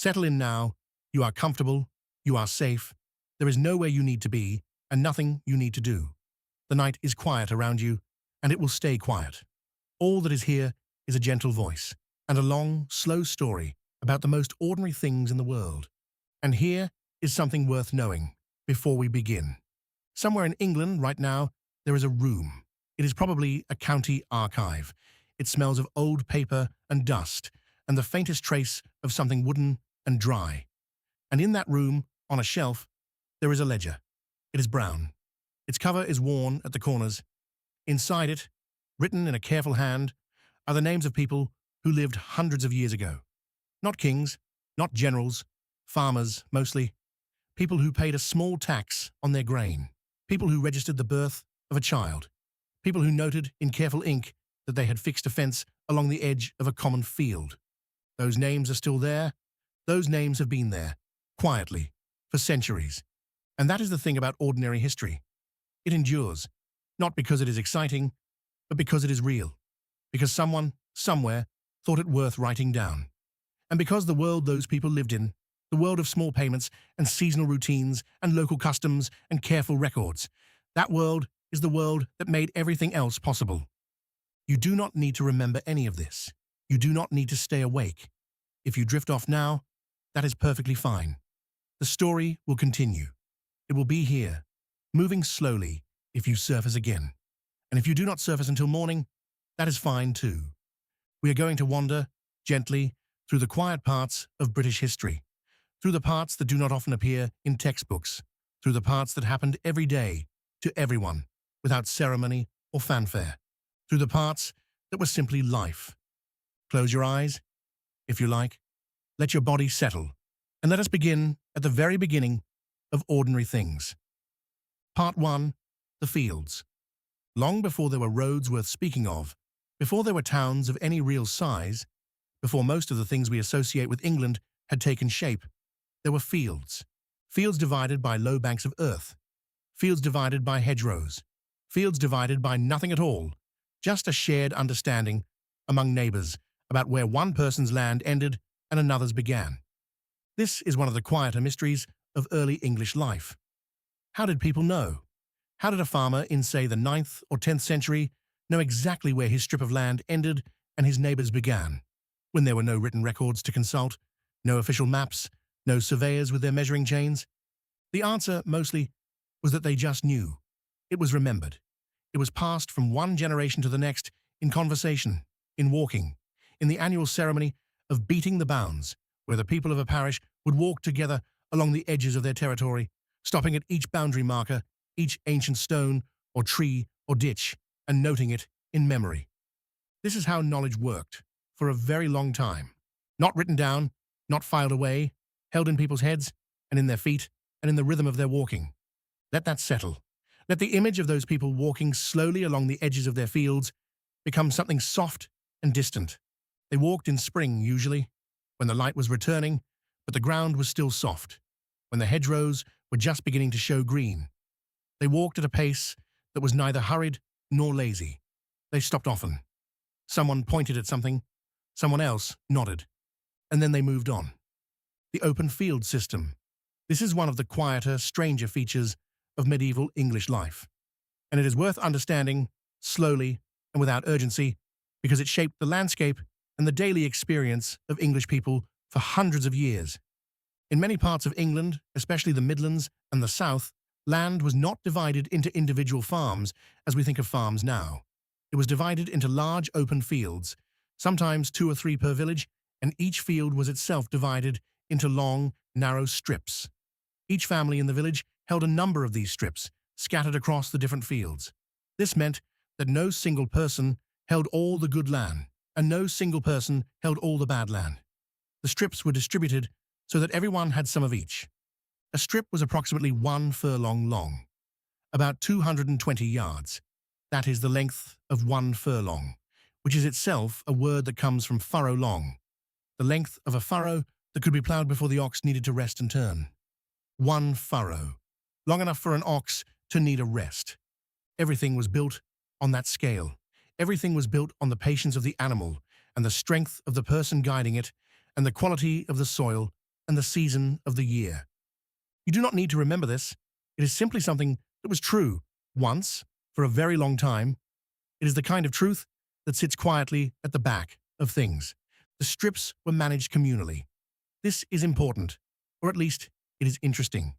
Settle in now. You are comfortable. You are safe. There is nowhere you need to be and nothing you need to do. The night is quiet around you, and it will stay quiet. All that is here is a gentle voice and a long, slow story about the most ordinary things in the world. And here is something worth knowing before we begin. Somewhere in England right now, there is a room. It is probably a county archive. It smells of old paper and dust and the faintest trace of something wooden and dry. And in that room, on a shelf, there is a ledger. It is brown. Its cover is worn at the corners. Inside it, written in a careful hand, are the names of people who lived hundreds of years ago. Not kings, not generals, farmers mostly. People who paid a small tax on their grain. People who registered the birth of a child. People who noted in careful ink that they had fixed a fence along the edge of a common field. Those names are still there. Those names have been there, quietly, for centuries. And that is the thing about ordinary history. It endures, not because it is exciting, but because it is real. Because someone, somewhere, thought it worth writing down. And because the world those people lived in, the world of small payments and seasonal routines and local customs and careful records, that world is the world that made everything else possible. You do not need to remember any of this. You do not need to stay awake. If you drift off now, that is perfectly fine. The story will continue. It will be here, moving slowly if you surface again. And if you do not surface until morning, that is fine too. We are going to wander, gently, through the quiet parts of British history, through the parts that do not often appear in textbooks, through the parts that happened every day to everyone, without ceremony or fanfare, through the parts that were simply life. Close your eyes, if you like. Let your body settle, and let us begin at the very beginning of ordinary things. Part 1. The fields. Long before there were roads worth speaking of, before there were towns of any real size, before most of the things we associate with England had taken shape, there were fields. Fields divided by low banks of earth. Fields divided by hedgerows. Fields divided by nothing at all, just a shared understanding among neighbors about where one person's land ended and another's began. This is one of the quieter mysteries of early English life. How did people know? How did a farmer in, say, the 9th or 10th century know exactly where his strip of land ended and his neighbors began, when there were no written records to consult, no official maps, no surveyors with their measuring chains? The answer, mostly, was that they just knew. It was remembered. It was passed from one generation to the next in conversation, in walking, in the annual ceremony of beating the bounds, where the people of a parish would walk together along the edges of their territory, stopping at each boundary marker, each ancient stone or tree or ditch, and noting it in memory. This is how knowledge worked for a very long time. Not written down, not filed away, held in people's heads and in their feet and in the rhythm of their walking. Let that settle. Let the image of those people walking slowly along the edges of their fields become something soft and distant. They walked in spring, usually, when the light was returning, but the ground was still soft, when the hedgerows were just beginning to show green. They walked at a pace that was neither hurried nor lazy. They stopped often. Someone pointed at something, someone else nodded, and then they moved on. The open field system. This is one of the quieter, stranger features of medieval English life, and it is worth understanding slowly and without urgency because it shaped the landscape and the daily experience of English people for hundreds of years. In many parts of England, especially the Midlands and the South, land was not divided into individual farms as we think of farms now. It was divided into large open fields, sometimes 2 or 3 per village, and each field was itself divided into long, narrow strips. Each family in the village held a number of these strips, scattered across the different fields. This meant that no single person held all the good land, and no single person held all the bad land. The strips were distributed so that everyone had some of each. A strip was approximately 1 furlong long, about 220 yards. That is the length of 1 furlong, which is itself a word that comes from furrow long, the length of a furrow that could be ploughed before the ox needed to rest and turn. 1 furrow, long enough for an ox to need a rest. Everything was built on that scale. Everything was built on the patience of the animal and the strength of the person guiding it and the quality of the soil and the season of the year. You do not need to remember this. It is simply something that was true once, for a very long time. It is the kind of truth that sits quietly at the back of things. The strips were managed communally. This is important, or at least it is interesting.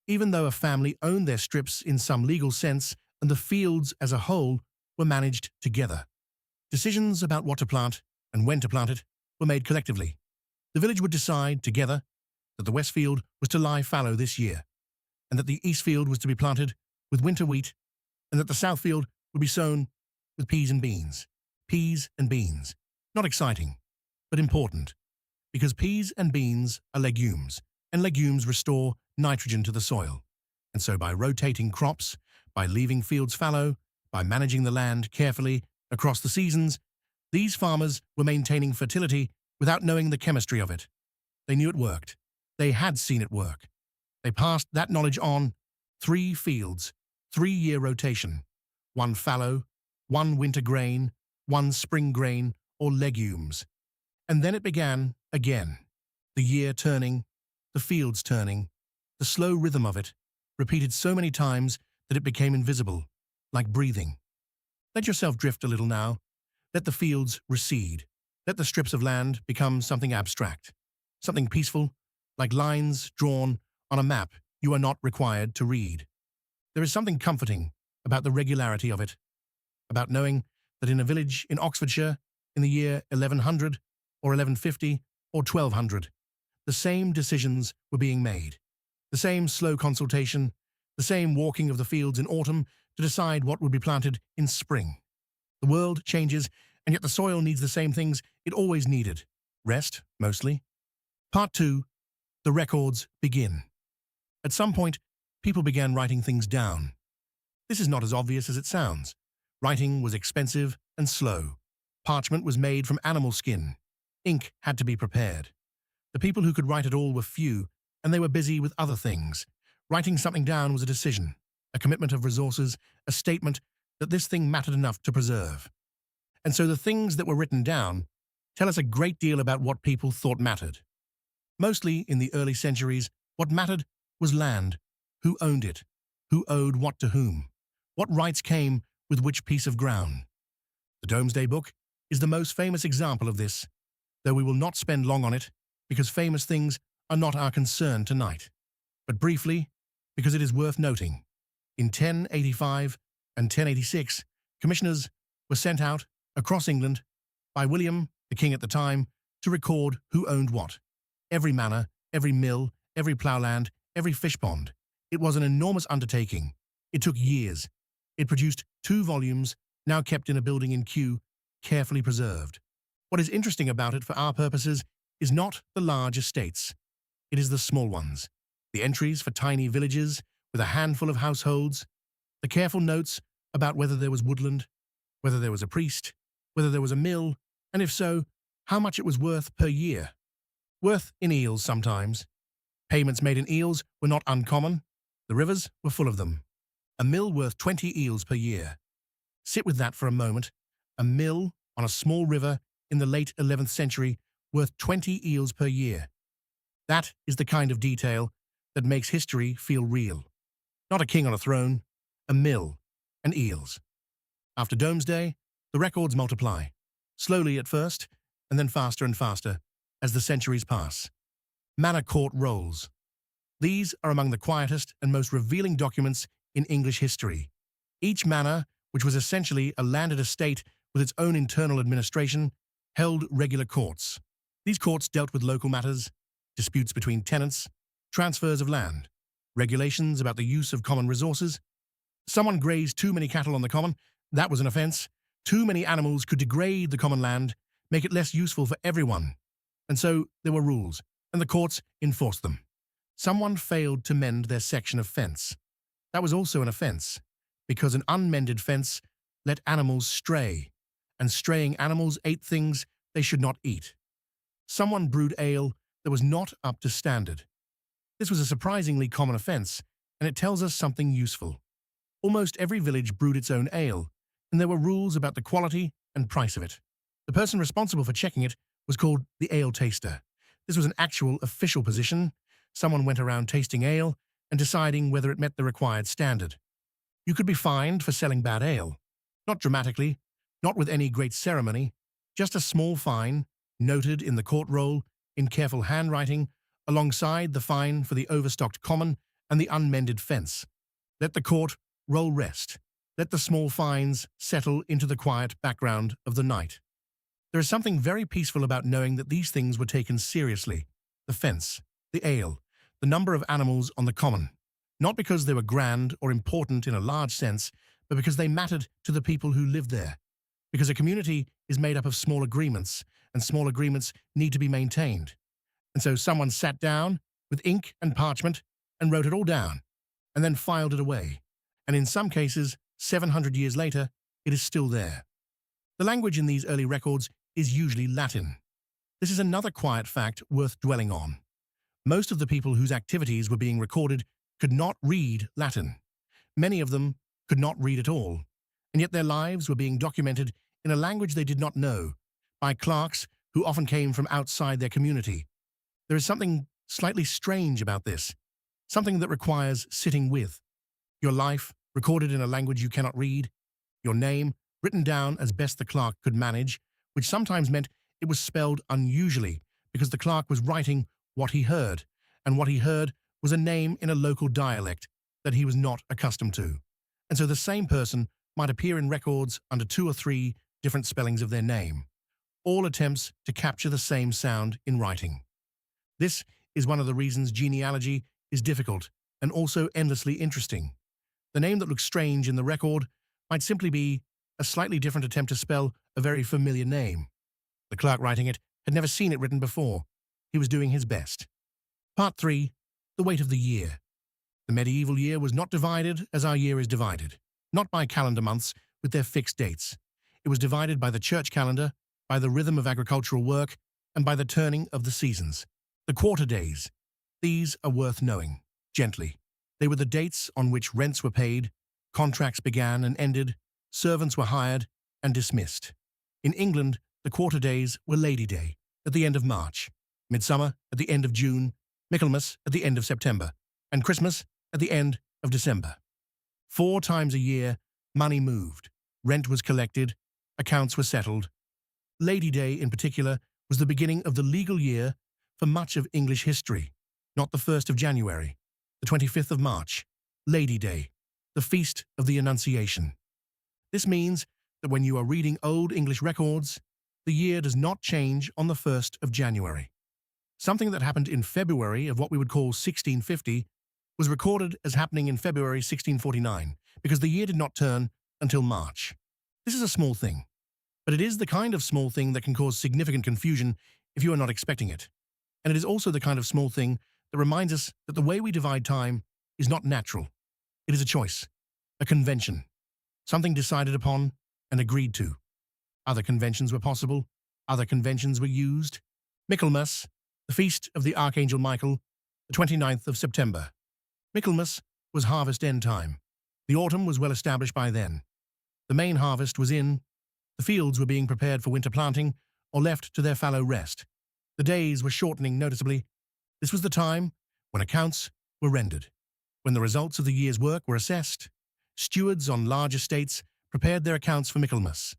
Even though a family owned their strips in some legal sense and the fields as a whole were managed together. Decisions about what to plant and when to plant it were made collectively. The village would decide together that the west field was to lie fallow this year, and that the east field was to be planted with winter wheat, and that the south field would be sown with peas and beans. Peas and beans. Not exciting, but important, because peas and beans are legumes, and legumes restore nitrogen to the soil. And so by rotating crops, by leaving fields fallow, by managing the land carefully across the seasons, these farmers were maintaining fertility without knowing the chemistry of it. They knew it worked. They had seen it work. They passed that knowledge on. 3 fields, 3-year rotation, 1 fallow, 1 winter grain, 1 spring grain or legumes. And then it began again. The year turning, the fields turning, the slow rhythm of it, repeated so many times that it became invisible, like breathing. Let yourself drift a little now. Let the fields recede. Let the strips of land become something abstract, something peaceful, like lines drawn on a map you are not required to read. There is something comforting about the regularity of it, about knowing that in a village in Oxfordshire, in the year 1100 or 1150 or 1200, the same decisions were being made, the same slow consultation, the same walking of the fields in autumn to decide what would be planted in spring. The world changes, and yet the soil needs the same things it always needed. Rest, mostly. Part 2. The records begin. At some point, people began writing things down. This is not as obvious as it sounds. Writing was expensive and slow. Parchment was made from animal skin. Ink had to be prepared. The people who could write at all were few, and they were busy with other things. Writing something down was a decision, a commitment of resources, a statement that this thing mattered enough to preserve. And so the things that were written down tell us a great deal about what people thought mattered. Mostly in the early centuries, what mattered was land, who owned it, who owed what to whom, what rights came with which piece of ground. The Domesday Book is the most famous example of this, though we will not spend long on it, because famous things are not our concern tonight. But briefly, because it is worth noting, in 1085 and 1086, commissioners were sent out across England by William, the king at the time, to record who owned what. Every manor, every mill, every ploughland, every fish pond. It was an enormous undertaking. It took years. It produced 2 volumes, now kept in a building in Kew, carefully preserved. What is interesting about it for our purposes is not the large estates. It is the small ones. The entries for tiny villages with a handful of households, the careful notes about whether there was woodland, whether there was a priest, whether there was a mill, and if so, how much it was worth per year. Worth in eels sometimes. Payments made in eels were not uncommon. The rivers were full of them. A mill worth 20 eels per year. Sit with that for a moment. A mill on a small river in the late 11th century worth 20 eels per year. That is the kind of detail that makes history feel real. Not a king on a throne, a mill and eels. After Domesday, the records multiply, slowly at first, and then faster and faster as the centuries pass. Manor Court Rolls. These are among the quietest and most revealing documents in English history. Each manor, which was essentially a landed estate with its own internal administration, held regular courts. These courts dealt with local matters, disputes between tenants, transfers of land, regulations about the use of common resources. Someone grazed too many cattle on the common, that was an offense. Too many animals could degrade the common land, make it less useful for everyone. And so there were rules, and the courts enforced them. Someone failed to mend their section of fence. That was also an offense, because an unmended fence let animals stray, and straying animals ate things they should not eat. Someone brewed ale that was not up to standard. This was a surprisingly common offense, and it tells us something useful. Almost every village brewed its own ale, and there were rules about the quality and price of it. The person responsible for checking it was called the ale taster. This was an actual official position. Someone went around tasting ale and deciding whether it met the required standard. You could be fined for selling bad ale. Not dramatically, not with any great ceremony, just a small fine, noted in the court roll in careful handwriting, alongside the fine for the overstocked common and the unmended fence. Let the court roll rest. Let the small fines settle into the quiet background of the night. There is something very peaceful about knowing that these things were taken seriously. The fence, the ale, the number of animals on the common. Not because they were grand or important in a large sense, but because they mattered to the people who lived there. Because a community is made up of small agreements, and small agreements need to be maintained. And so someone sat down with ink and parchment and wrote it all down, and then filed it away. And in some cases, 700 years later, it is still there. The language in these early records is usually Latin. This is another quiet fact worth dwelling on. Most of the people whose activities were being recorded could not read Latin. Many of them could not read at all, and yet their lives were being documented in a language they did not know, by clerks who often came from outside their community. There is something slightly strange about this, something that requires sitting with. Your life recorded in a language you cannot read, your name written down as best the clerk could manage, which sometimes meant it was spelled unusually because the clerk was writing what he heard, and what he heard was a name in a local dialect that he was not accustomed to. And so the same person might appear in records under 2 or 3 different spellings of their name, all attempts to capture the same sound in writing. This is one of the reasons genealogy is difficult and also endlessly interesting. The name that looks strange in the record might simply be a slightly different attempt to spell a very familiar name. The clerk writing it had never seen it written before. He was doing his best. Part 3. The weight of the year. The medieval year was not divided as our year is divided, not by calendar months with their fixed dates. It was divided by the church calendar, by the rhythm of agricultural work, and by the turning of the seasons. The quarter days. These are worth knowing, gently. They were the dates on which rents were paid, contracts began and ended, servants were hired and dismissed. In England, the quarter days were Lady Day, at the end of March, Midsummer at the end of June, Michaelmas at the end of September, and Christmas at the end of December. 4 times a year, money moved, rent was collected, accounts were settled. Lady Day, in particular, was the beginning of the legal year for much of English history, not the 1st of January, the 25th of March, Lady Day, the Feast of the Annunciation. This means that when you are reading old English records, the year does not change on the 1st of January. Something that happened in February of what we would call 1650 was recorded as happening in February 1649 because the year did not turn until March. This is a small thing, but it is the kind of small thing that can cause significant confusion if you are not expecting it. And it is also the kind of small thing that reminds us that the way we divide time is not natural. It is a choice, a convention, something decided upon and agreed to. Other conventions were possible, other conventions were used. Michaelmas, the feast of the Archangel Michael, the 29th of September. Michaelmas was harvest end time. The autumn was well established by then. The main harvest was in. The fields were being prepared for winter planting or left to their fallow rest. The days were shortening noticeably. This was the time when accounts were rendered, when the results of the year's work were assessed. Stewards on large estates prepared their accounts for Michaelmas.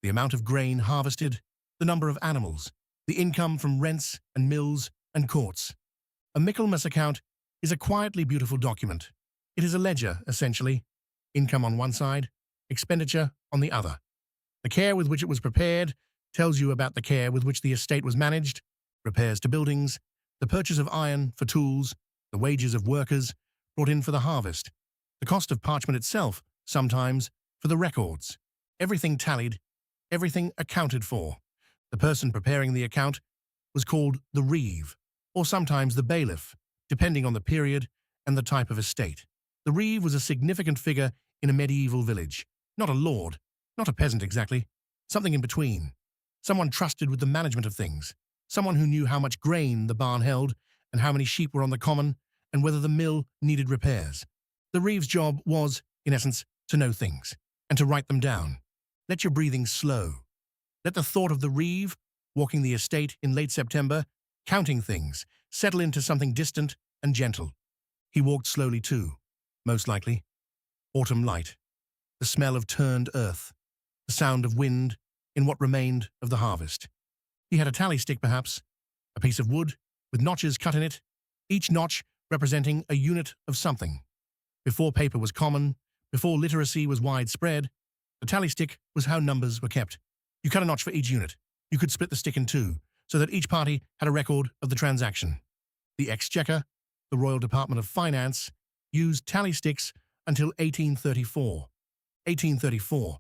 The amount of grain harvested, the number of animals, the income from rents and mills and courts. A Michaelmas account is a quietly beautiful document. It is a ledger, essentially. Income on one side, expenditure on the other. The care with which it was prepared tells you about the care with which the estate was managed, repairs to buildings, the purchase of iron for tools, the wages of workers brought in for the harvest, the cost of parchment itself, sometimes, for the records. Everything tallied, everything accounted for. The person preparing the account was called the reeve, or sometimes the bailiff, depending on the period and the type of estate. The reeve was a significant figure in a medieval village, not a lord, not a peasant exactly, something in between. Someone trusted with the management of things, someone who knew how much grain the barn held and how many sheep were on the common and whether the mill needed repairs. The reeve's job was, in essence, to know things and to write them down. Let your breathing slow. Let the thought of the reeve walking the estate in late September counting things, settle into something distant and gentle. He walked slowly too, most likely. Autumn light, the smell of turned earth, the sound of wind in what remained of the harvest. He had a tally stick, perhaps, a piece of wood with notches cut in it, each notch representing a unit of something. Before paper was common, before literacy was widespread, the tally stick was how numbers were kept. You cut a notch for each unit. You could split the stick in two, so that each party had a record of the transaction. The Exchequer, the Royal Department of Finance, used tally sticks until 1834. 1834.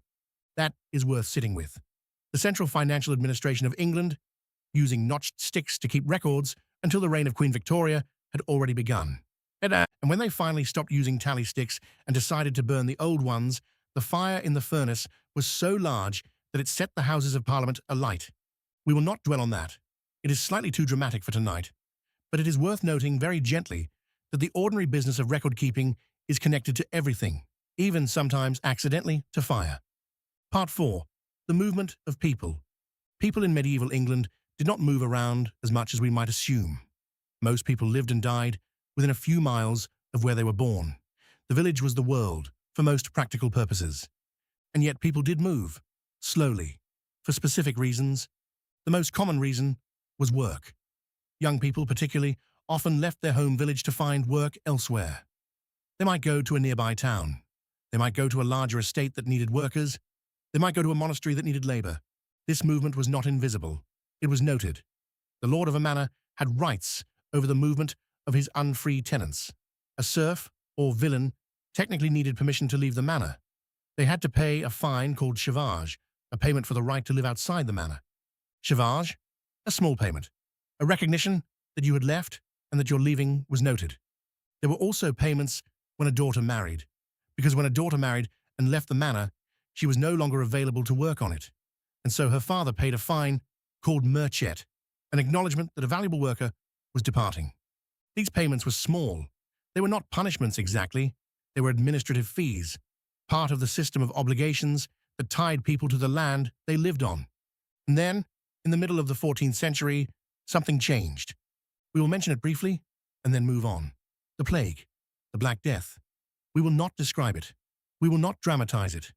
That is worth sitting with. The Central Financial Administration of England, using notched sticks to keep records until the reign of Queen Victoria had already begun. And when they finally stopped using tally sticks and decided to burn the old ones, the fire in the furnace was so large that it set the Houses of Parliament alight. We will not dwell on that. It is slightly too dramatic for tonight, but it is worth noting very gently that the ordinary business of record-keeping is connected to everything, even sometimes accidentally to fire. Part 4. The movement of people. People in medieval England did not move around as much as we might assume. Most people lived and died within a few miles of where they were born. The village was the world, for most practical purposes. And yet people did move, slowly, for specific reasons. The most common reason was work. Young people, particularly, often left their home village to find work elsewhere. They might go to a nearby town. They might go to a larger estate that needed workers. They might go to a monastery that needed labor. This movement was not invisible. It was noted. The lord of a manor had rights over the movement of his unfree tenants. A serf, or villain, technically needed permission to leave the manor. They had to pay a fine called chevage, a payment for the right to live outside the manor. Chevage, a small payment, a recognition that you had left and that your leaving was noted. There were also payments when a daughter married, because when a daughter married and left the manor, she was no longer available to work on it, and so her father paid a fine called merchet, an acknowledgement that a valuable worker was departing. These payments were small. They were not punishments exactly. They were administrative fees, part of the system of obligations that tied people to the land they lived on. And then, in the middle of the 14th century, something changed. We will mention it briefly and then move on. The plague, the Black Death. We will not describe it. We will not dramatize it.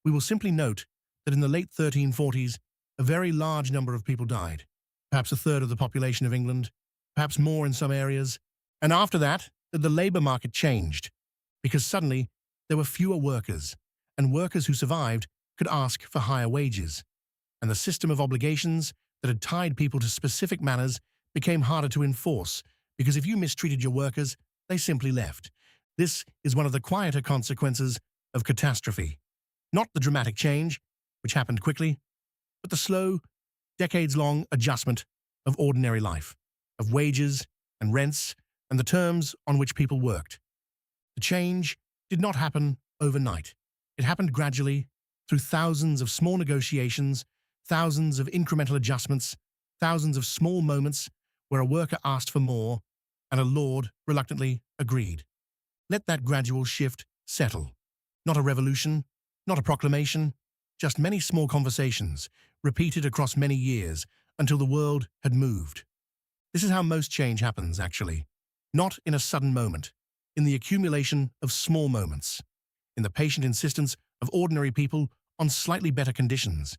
We will simply note that in the late 1340s, a very large number of people died, perhaps a third of the population of England, perhaps more in some areas. And after that, the labor market changed, because suddenly there were fewer workers, and workers who survived could ask for higher wages. And the system of obligations that had tied people to specific manners became harder to enforce, because if you mistreated your workers, they simply left. This is one of the quieter consequences of catastrophe. Not the dramatic change, which happened quickly, but the slow, decades-long adjustment of ordinary life, of wages and rents and the terms on which people worked. The change did not happen overnight. It happened gradually through thousands of small negotiations, thousands of incremental adjustments, thousands of small moments where a worker asked for more and a lord reluctantly agreed. Let that gradual shift settle. Not a revolution, not a proclamation, just many small conversations, repeated across many years until the world had moved. This is how most change happens, actually. Not in a sudden moment, in the accumulation of small moments, in the patient insistence of ordinary people on slightly better conditions.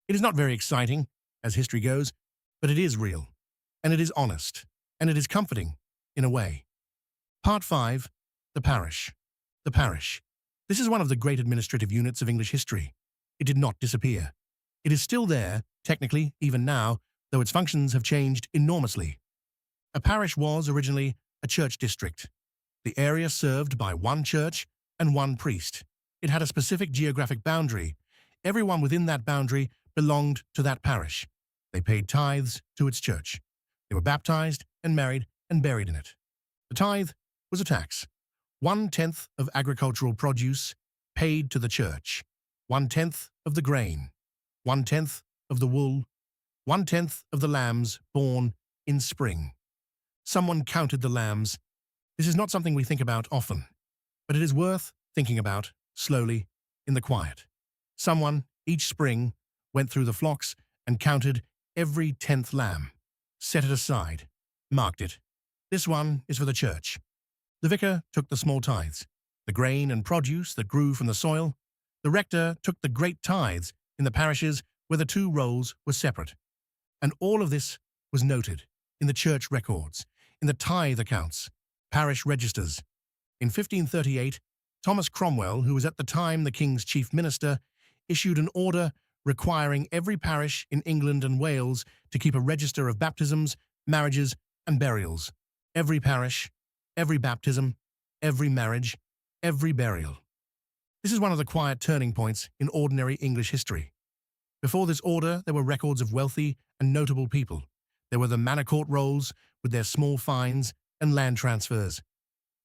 It is not very exciting, as history goes, but it is real, and it is honest, and it is comforting, in a way. Part 5. The Parish. The Parish. This is one of the great administrative units of English history. It did not disappear. It is still there, technically, even now, though its functions have changed enormously. A parish was, originally, a church district, the area served by one church and one priest. It had a specific geographic boundary. Everyone within that boundary belonged to that parish. They paid tithes to its church. They were baptized and married and buried in it. The tithe was a tax. 1/10 of agricultural produce paid to the church. 1/10 of the grain. 1/10 of the wool. 1/10 of the lambs born in spring. Someone counted the lambs. This is not something we think about often, but it is worth thinking about, slowly, in the quiet. Someone, each spring, went through the flocks and counted every 10th lamb. set it aside, marked it. This one is for the church. The vicar took the small tithes, the grain and produce that grew from the soil. The rector took the great tithes in the parishes where the two rolls were separate. And all of this was noted in the church records, in the tithe accounts, parish registers. In 1538, Thomas Cromwell, who was at the time the king's chief minister, issued an order requiring every parish in England and Wales to keep a register of baptisms, marriages, and burials. Every parish, every baptism, every marriage, every burial. This is one of the quiet turning points in ordinary English history. Before this order, there were records of wealthy and notable people. There were the manor court rolls with their small fines and land transfers.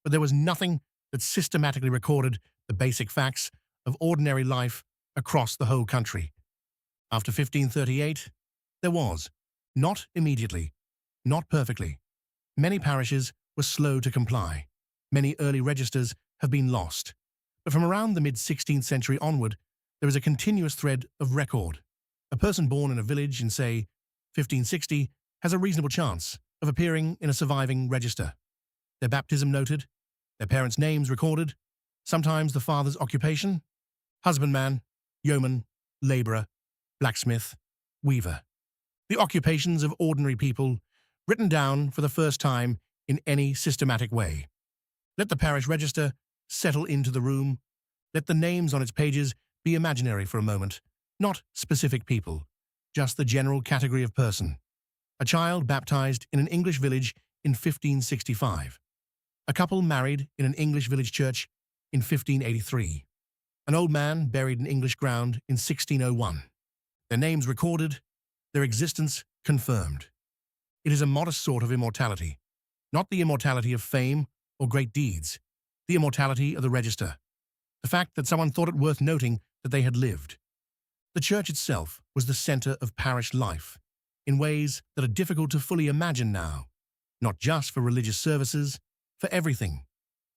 But there was nothing that systematically recorded the basic facts of ordinary life across the whole country. After 1538, there was, not immediately, not perfectly. Many parishes were slow to comply. Many early registers have been lost. But from around the mid-16th century onward, there is a continuous thread of record. A person born in a village in, say, 1560 has a reasonable chance of appearing in a surviving register. Their baptism noted, their parents' names recorded, sometimes the father's occupation, husbandman, yeoman, labourer, blacksmith, weaver. The occupations of ordinary people written down for the first time in any systematic way. Let the parish register settle into the room. Let the names on its pages be imaginary for a moment, not specific people, just the general category of person. A child baptized in an English village in 1565. A couple married in an English village church in 1583. An old man buried in English ground in 1601. Their names recorded, their existence confirmed. It is a modest sort of immortality, not the immortality of fame or great deeds, the immortality of the register, the fact that someone thought it worth noting that they had lived. The church itself was the center of parish life, in ways that are difficult to fully imagine now, not just for religious services, for everything.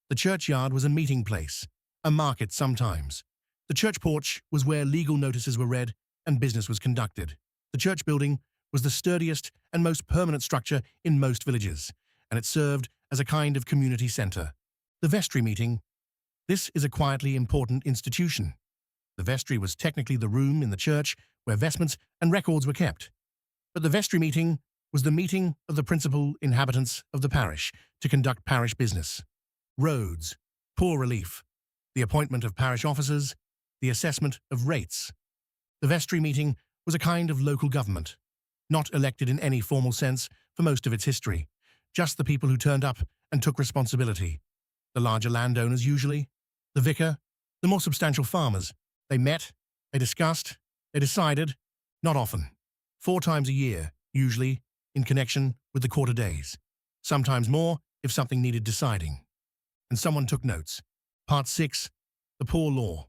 The churchyard was a meeting place, a market sometimes. The church porch was where legal notices were read and business was conducted. The church building was the sturdiest and most permanent structure in most villages, and it served as a kind of community center. The vestry meeting. This is a quietly important institution. The vestry was technically the room in the church where vestments and records were kept. But the vestry meeting was the meeting of the principal inhabitants of the parish to conduct parish business. Roads, poor relief, the appointment of parish officers, the assessment of rates. The vestry meeting was a kind of local government, not elected in any formal sense for most of its history, just the people who turned up and took responsibility. The larger landowners usually, the vicar, the more substantial farmers. They met, they discussed, they decided, not often. 4 times a year, usually, in connection with the quarter days. Sometimes more if something needed deciding. And someone took notes. Part 6, the Poor Law.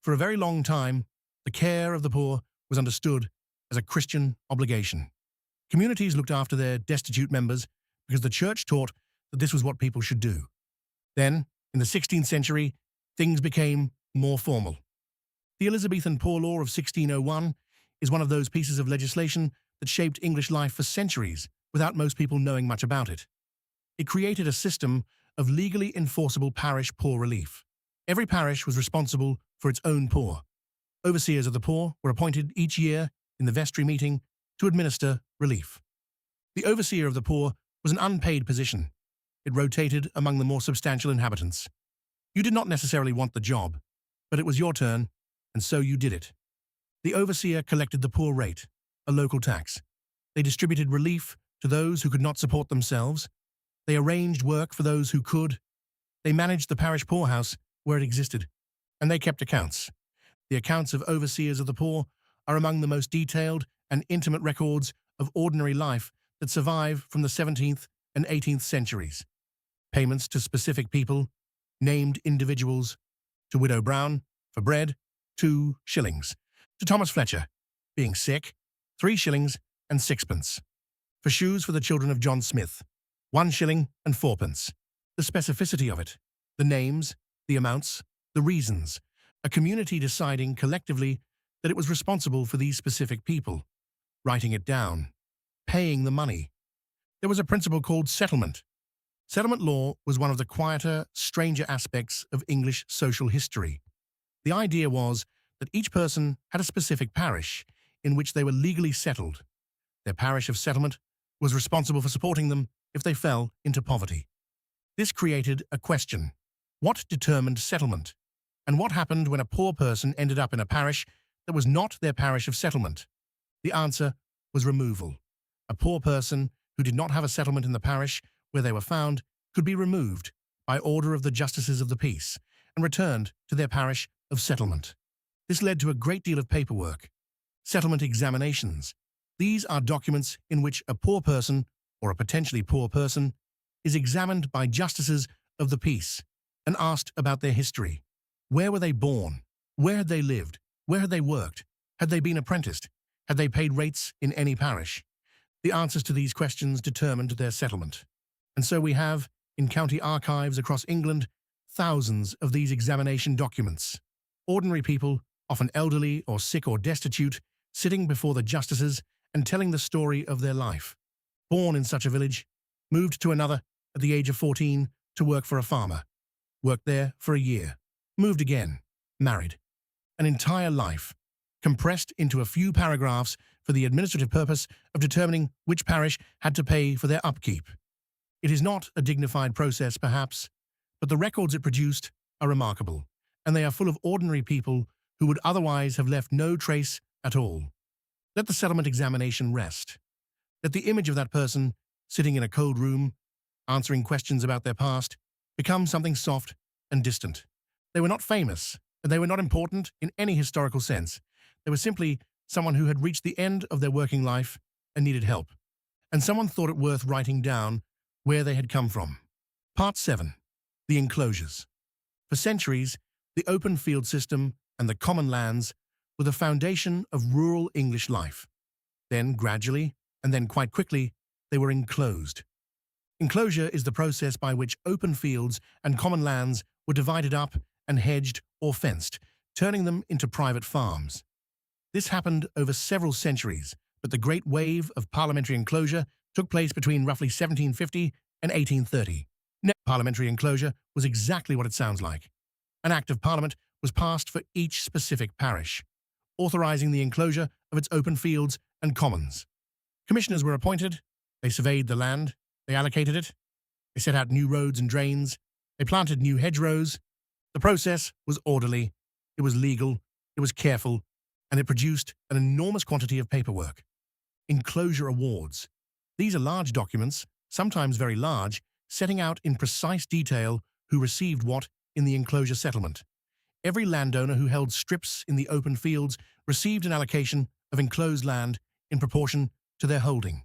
For a very long time, the care of the poor was understood as a Christian obligation. Communities looked after their destitute members because the church taught that this was what people should do. Then, in the 16th century, things became more formal. The Elizabethan Poor Law of 1601 is one of those pieces of legislation that shaped English life for centuries without most people knowing much about it. It created a system of legally enforceable parish poor relief. Every parish was responsible for its own poor. Overseers of the poor were appointed each year in the vestry meeting to administer relief. The overseer of the poor was an unpaid position. It rotated among the more substantial inhabitants. You did not necessarily want the job, but it was your turn, and so you did it. The overseer collected the poor rate, a local tax. They distributed relief to those who could not support themselves. They arranged work for those who could. They managed the parish poorhouse where it existed, and they kept accounts. The accounts of overseers of the poor are among the most detailed and intimate records of ordinary life that survive from the 17th and 18th centuries. Payments to specific people, named individuals, to Widow Brown, for bread, 2 shillings. To Thomas Fletcher, being sick, 3 shillings and 6pence. For shoes for the children of John Smith, 1 shilling and 4pence. The specificity of it, the names, the amounts, the reasons, a community deciding collectively that it was responsible for these specific people, writing it down, paying the money, There was a principle called settlement. Settlement law was one of the quieter, stranger aspects of English social history. The idea was that each person had a specific parish in which they were legally settled. Their parish of settlement was responsible for supporting them if they fell into poverty. This created a question. What determined settlement? And what happened when a poor person ended up in a parish that was not their parish of settlement? The answer was removal. A poor person who did not have a settlement in the parish where they were found could be removed by order of the justices of the peace and returned to their parish of settlement. This led to a great deal of paperwork. Settlement examinations. These are documents in which a poor person, or a potentially poor person, is examined by justices of the peace and asked about their history. Where were they born? Where had they lived? Where had they worked? Had they been apprenticed? Had they paid rates in any parish? The answers to these questions determined their settlement. And so we have, in county archives across England, thousands of these examination documents. Ordinary people, often elderly or sick or destitute, sitting before the justices and telling the story of their life. Born in such a village, moved to another at the age of 14 to work for a farmer. Worked there for a year. Moved again. Married. An entire life, compressed into a few paragraphs for the administrative purpose of determining which parish had to pay for their upkeep. It is not a dignified process, perhaps, but the records it produced are remarkable, and they are full of ordinary people who would otherwise have left no trace at all. Let the settlement examination rest. Let the image of that person sitting in a cold room, answering questions about their past, become something soft and distant. They were not famous, and they were not important in any historical sense. They were simply someone who had reached the end of their working life and needed help, and someone thought it worth writing down where they had come from. Part 7. The Enclosures. For centuries, the open field system and the common lands were the foundation of rural English life. Then, gradually, and then quite quickly, they were enclosed. Enclosure is the process by which open fields and common lands were divided up and hedged or fenced, turning them into private farms. This happened over several centuries, but the great wave of parliamentary enclosure took place between roughly 1750 and 1830. Parliamentary enclosure was exactly what it sounds like. An Act of Parliament was passed for each specific parish, authorizing the enclosure of its open fields and commons. Commissioners were appointed, they surveyed the land, they allocated it, they set out new roads and drains, they planted new hedgerows. The process was orderly, it was legal, it was careful, and it produced an enormous quantity of paperwork. Enclosure awards. These are large documents, sometimes very large, setting out in precise detail who received what in the enclosure settlement. Every landowner who held strips in the open fields received an allocation of enclosed land in proportion to their holding.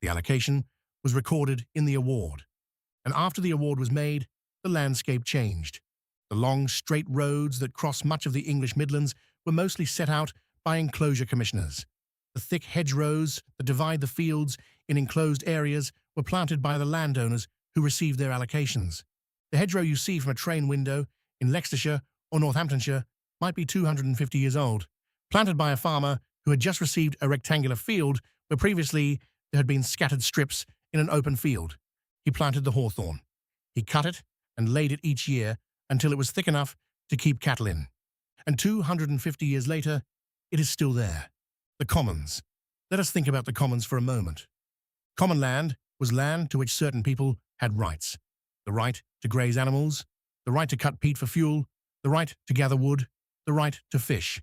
The allocation was recorded in the award, and after the award was made, the landscape changed. The long, straight roads that cross much of the English Midlands were mostly set out by enclosure commissioners. The thick hedgerows that divide the fields in enclosed areas were planted by the landowners who received their allocations. The hedgerow you see from a train window in Leicestershire or Northamptonshire might be 250 years old, planted by a farmer who had just received a rectangular field where previously there had been scattered strips in an open field. He planted the hawthorn. He cut it and laid it each year until it was thick enough to keep cattle in. And 250 years later, it is still there. The commons. Let us think about the commons for a moment. Common land was land to which certain people had rights. The right to graze animals, the right to cut peat for fuel, the right to gather wood, the right to fish.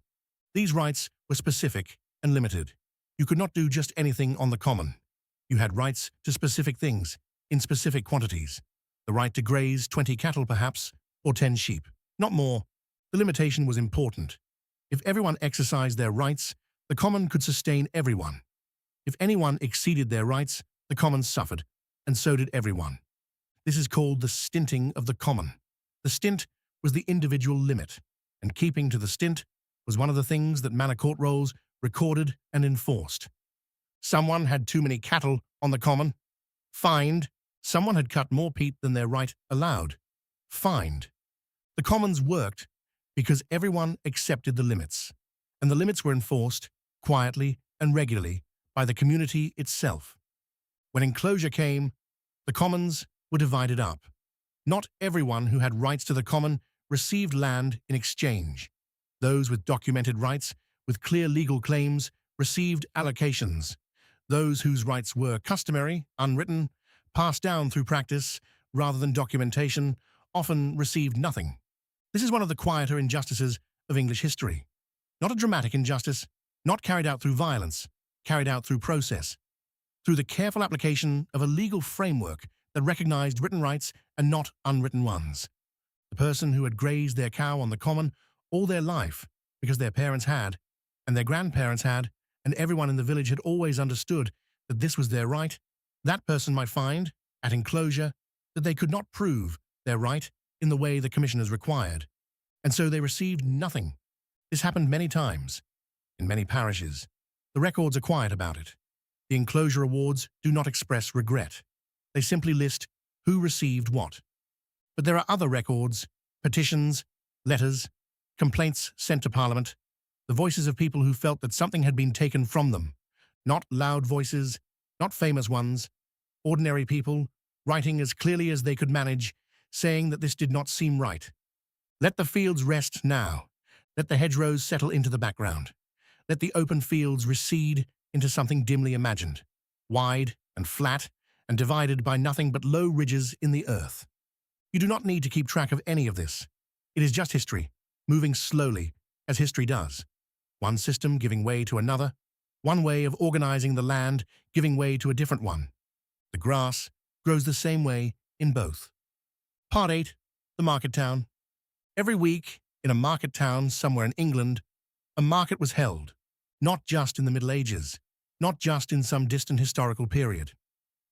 These rights were specific and limited. You could not do just anything on the common. You had rights to specific things, in specific quantities. The right to graze 20 cattle, perhaps, or 10 sheep. Not more. The limitation was important. If everyone exercised their rights, the common could sustain everyone. If anyone exceeded their rights, the common suffered, and so did everyone. This is called the stinting of the common. The stint was the individual limit, and keeping to the stint was one of the things that manor court rolls recorded and enforced. Someone had too many cattle on the common. Fined. Someone had cut more peat than their right allowed. Fined. The commons worked because everyone accepted the limits, and the limits were enforced quietly and regularly by the community itself. When enclosure came, the commons were divided up. Not everyone who had rights to the common received land in exchange. Those with documented rights, with clear legal claims, received allocations. Those whose rights were customary, unwritten, passed down through practice rather than documentation, often received nothing. This is one of the quieter injustices of English history. Not a dramatic injustice, not carried out through violence, carried out through process, through the careful application of a legal framework that recognized written rights and not unwritten ones. The person who had grazed their cow on the common all their life because their parents had, and their grandparents had, and everyone in the village had always understood that this was their right, that person might find, at enclosure, that they could not prove their right in the way the commissioners required, and so they received nothing. This happened many times, in many parishes. The records are quiet about it. The enclosure awards do not express regret. They simply list who received what. But there are other records, petitions, letters, complaints sent to Parliament, the voices of people who felt that something had been taken from them. Not loud voices, not famous ones, ordinary people, writing as clearly as they could manage, saying that this did not seem right. Let the fields rest now. Let the hedgerows settle into the background. Let the open fields recede into something dimly imagined, wide and flat and divided by nothing but low ridges in the earth. You do not need to keep track of any of this. It is just history, moving slowly, as history does. One system giving way to another, one way of organizing the land giving way to a different one. The grass grows the same way in both. Part 8. The Market Town. Every week, in a market town somewhere in England, a market was held, not just in the Middle Ages, not just in some distant historical period.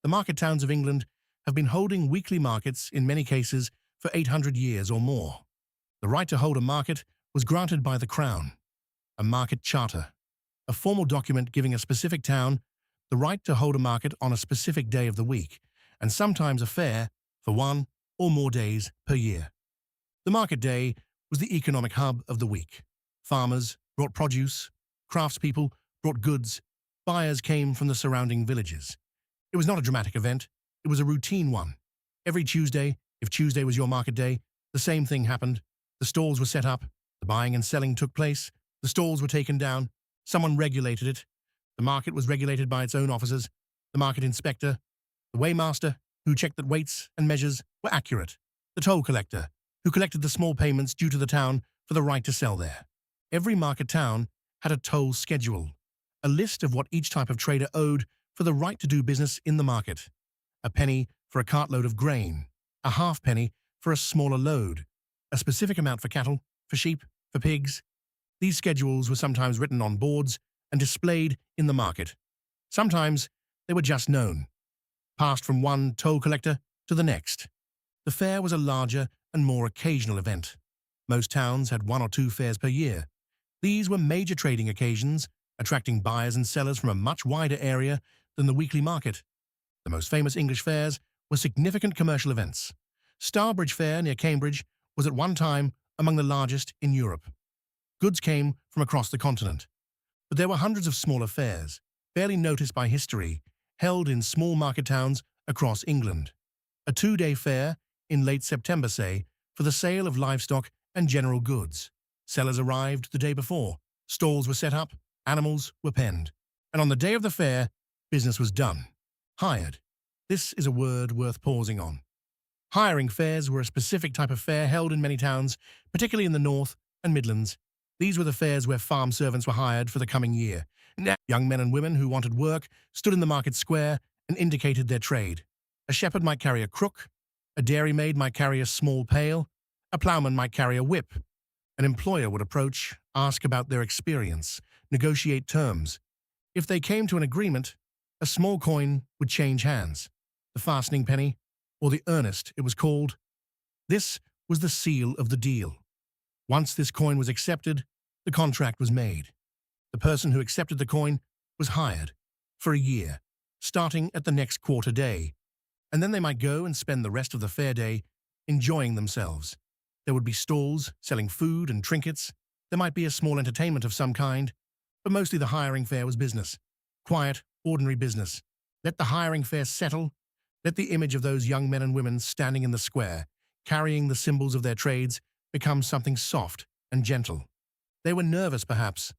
The market towns of England have been holding weekly markets in many cases for 800 years or more. The right to hold a market was granted by the Crown. A market charter, a formal document giving a specific town the right to hold a market on a specific day of the week, and sometimes a fair for one or more days per year. The market day was the economic hub of the week. Farmers brought produce, craftspeople brought goods, buyers came from the surrounding villages. It was not a dramatic event, it was a routine one. Every Tuesday, if Tuesday was your market day, the same thing happened. The stalls were set up, the buying and selling took place, the stalls were taken down, someone regulated it. The market was regulated by its own officers, the market inspector, the weighmaster, who checked that weights and measures were accurate, the toll collector, who collected the small payments due to the town for the right to sell there. Every market town had a toll schedule, a list of what each type of trader owed for the right to do business in the market. A penny for a cartload of grain, a halfpenny for a smaller load, a specific amount for cattle, for sheep, for pigs. These schedules were sometimes written on boards and displayed in the market. Sometimes they were just known, passed from one toll collector to the next. The fair was a larger and more occasional event. Most towns had 1 or 2 fairs per year. These were major trading occasions, attracting buyers and sellers from a much wider area than the weekly market. The most famous English fairs were significant commercial events. Starbridge Fair near Cambridge was at one time among the largest in Europe. Goods came from across the continent. But there were hundreds of smaller fairs, barely noticed by history, held in small market towns across England. A 2-day fair in late September, say, for the sale of livestock and general goods. Sellers arrived the day before, stalls were set up, animals were penned. And on the day of the fair, business was done. Hired. This is a word worth pausing on. Hiring fairs were a specific type of fair held in many towns, particularly in the North and Midlands. These were the fairs where farm servants were hired for the coming year. Young men and women who wanted work stood in the market square and indicated their trade. A shepherd might carry a crook, a dairymaid might carry a small pail, a ploughman might carry a whip. An employer would approach, ask about their experience, negotiate terms. If they came to an agreement, a small coin would change hands, the fastening penny, or the earnest it was called. This was the seal of the deal. Once this coin was accepted, the contract was made. The person who accepted the coin was hired for a year, starting at the next quarter day, and then they might go and spend the rest of the fair day enjoying themselves. There would be stalls selling food and trinkets. There might be a small entertainment of some kind, but mostly the hiring fair was business. Quiet, ordinary business. Let the hiring fair settle. Let the image of those young men and women standing in the square, carrying the symbols of their trades, become something soft and gentle. They were nervous, perhaps,